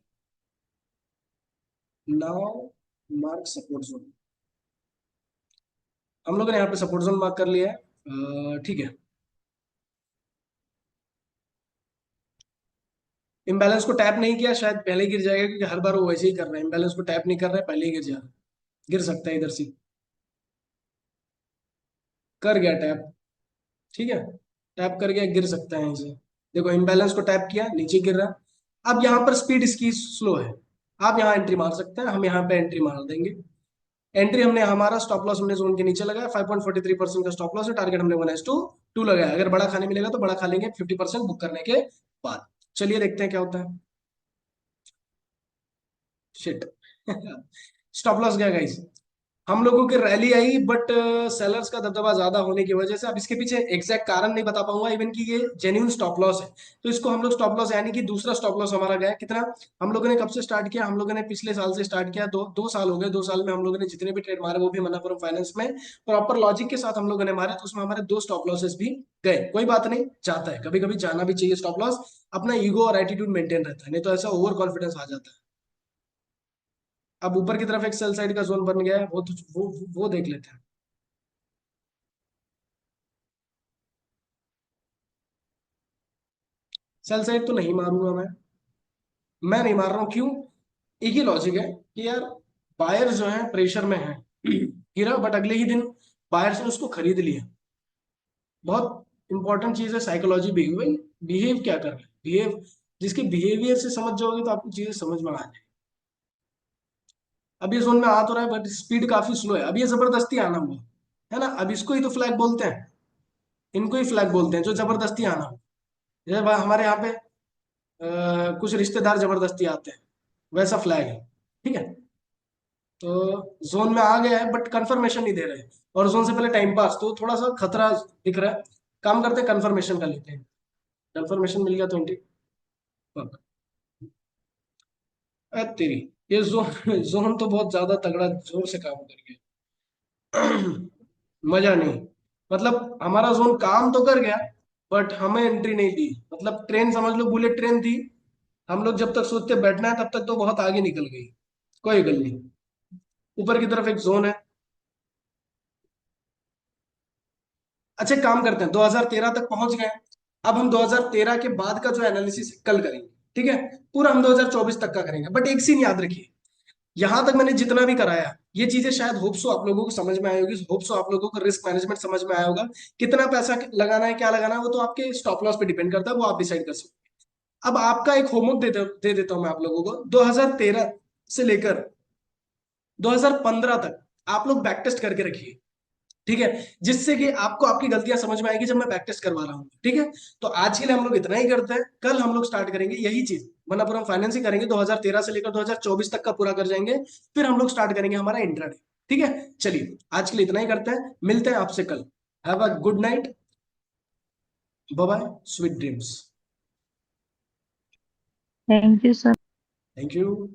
Now mark support zone, हम लोगों ने यहाँ पे सपोर्ट जोन मार्क कर लिया है, ठीक है। इम्बैलेंस को टैप नहीं किया, शायद पहले ही गिर जाएगा, क्योंकि हर बार वो वैसे ही कर रहा है, इम्बैलेंस को टैप नहीं कर रहा है, पहले ही गिर जा रहा है, गिर सकता है इधर से। कर गया टैप, ठीक है, टैप करके गिर सकते हैं इसे। देखो इम्बैलेंस को टैप किया, नीचे गिर रहा। अब यहाँ पर स्पीड इसकी स्लो है, आप यहाँ एंट्री मार सकते हैं, हम यहाँ पे एंट्री मार देंगे। एंट्री हमने, हमारा स्टॉप लॉस हमने जोन के नीचे लगाया, 5.43% का स्टॉप लॉस है, टारगेट हमने 1:2 लगाया। अगर बड़ा खाने मिलेगा तो बड़ा खा लेंगे 50% बुक करने के बाद। चलिए देखते हैं क्या होता है। शिट स्टॉप लॉस गया गाइस। हम लोगों की रैली आई, बट सेलर्स का दबदबा ज्यादा होने की वजह से, अब इसके पीछे एग्जैक्ट कारण नहीं बता पाऊंगा इवन कि ये जेन्युइन स्टॉप लॉस है। तो इसको हम लोग स्टॉप लॉस, यानी कि दूसरा स्टॉप लॉस हमारा गया कितना। हम लोगों ने कब से स्टार्ट किया, हम लोगों ने पिछले साल से स्टार्ट किया, दो साल हो गए। 2 साल में हम लोगों ने जितने भी ट्रेड मारे वो भी मनापुरम फाइनेंस में प्रॉपर लॉजिक के साथ हम लोगों ने मारे, तो उसमें हमारे 2 स्टॉप लॉसेस भी गए। कोई बात नहीं, जाता है, कभी कभी जाना भी चाहिए स्टॉप लॉस। अपना ईगो और एटीट्यूड मेंटेन रहता है, नहीं तो ऐसा ओवर कॉन्फिडेंस आ जाता है। अब ऊपर की तरफ एक सेल साइड का जोन बन गया है, वो देख लेते हैं। सेल साइड तो नहीं मारूंगा मैं नहीं मार रहा हूँ, क्यों? एक ही लॉजिक है कि यार, बायर जो है प्रेशर में है, गिरा बट अगले ही दिन बायर्स ने उसको खरीद लिया। बहुत इंपॉर्टेंट चीज है साइकोलॉजी, बिहेवियर। बिहेव क्या कर रहे हैं, बिहेव, जिसके बिहेवियर से समझ जाओगे तो आपको चीजें समझ में आ जाएगी। अब ये जोन में आ तो रहा है बट स्पीड काफी स्लो है, अब ये जबरदस्ती आना हुआ है ना। अब इसको ही तो फ्लैग बोलते हैं, इनको ही फ्लैग बोलते हैं जो जबरदस्ती आना हो। जैसे हमारे यहाँ पे कुछ रिश्तेदार जबरदस्ती आते हैं, वैसा फ्लैग है। ठीक है, तो जोन में आ गया है बट कंफर्मेशन नहीं दे रहे हैं, और जोन से पहले टाइम पास, तो थोड़ा सा खतरा दिख रहा है। काम करते हैं, कंफर्मेशन का लेते हैं। कंफर्मेशन मिल गया 20। तेरी, ये जोन जोन तो बहुत ज्यादा तगड़ा जोर से काम कर गया। मजा नहीं, मतलब हमारा जोन काम तो कर गया बट हमें एंट्री नहीं दी। मतलब ट्रेन समझ लो, बुलेट ट्रेन थी, हम लोग जब तक सोचते बैठना है तब तक तो बहुत आगे निकल गई। कोई गल नहीं, ऊपर की तरफ एक जोन है। अच्छा, एक काम करते हैं, 2013 तक पहुंच गए। अब हम 2013 के बाद का जो एनालिसिस कल करेंगे। ठीक है, पूरा हम 2024 तक का करेंगे, बट एक सीन याद रखिए, यहां तक मैंने जितना भी कराया, ये चीजें शायद होप्सो आप लोगों को समझ में आई होगी, होप्सो आप लोगों को रिस्क मैनेजमेंट समझ में आया होगा। कितना पैसा लगाना है, क्या लगाना है, वो तो आपके स्टॉप लॉस पे डिपेंड करता है, वो आप डिसाइड कर सकते हैं। अब आपका एक होमवर्क दे देता हूं मैं आप लोगों को, 2013 से लेकर 2015 तक आप लोग बैक टेस्ट करके रखिए। ठीक है, जिससे कि आपको आपकी गलतियां समझ में आएगी जब मैं बैक टेस्ट करवा रहा हूँ। ठीक है, तो आज के लिए हम लोग इतना ही करते हैं, कल हम लोग स्टार्ट करेंगे यही चीज, मनापुरम फाइनेंस ही करेंगे, 2013 से लेकर 2024 तक का पूरा कर जाएंगे। फिर हम लोग स्टार्ट करेंगे हमारा इंट्राडे। ठीक है, चलिए आज के लिए इतना ही करते हैं, मिलते हैं आपसे कल। Have a good night, bye bye, sweet dreams. Thank you sir. Thank you.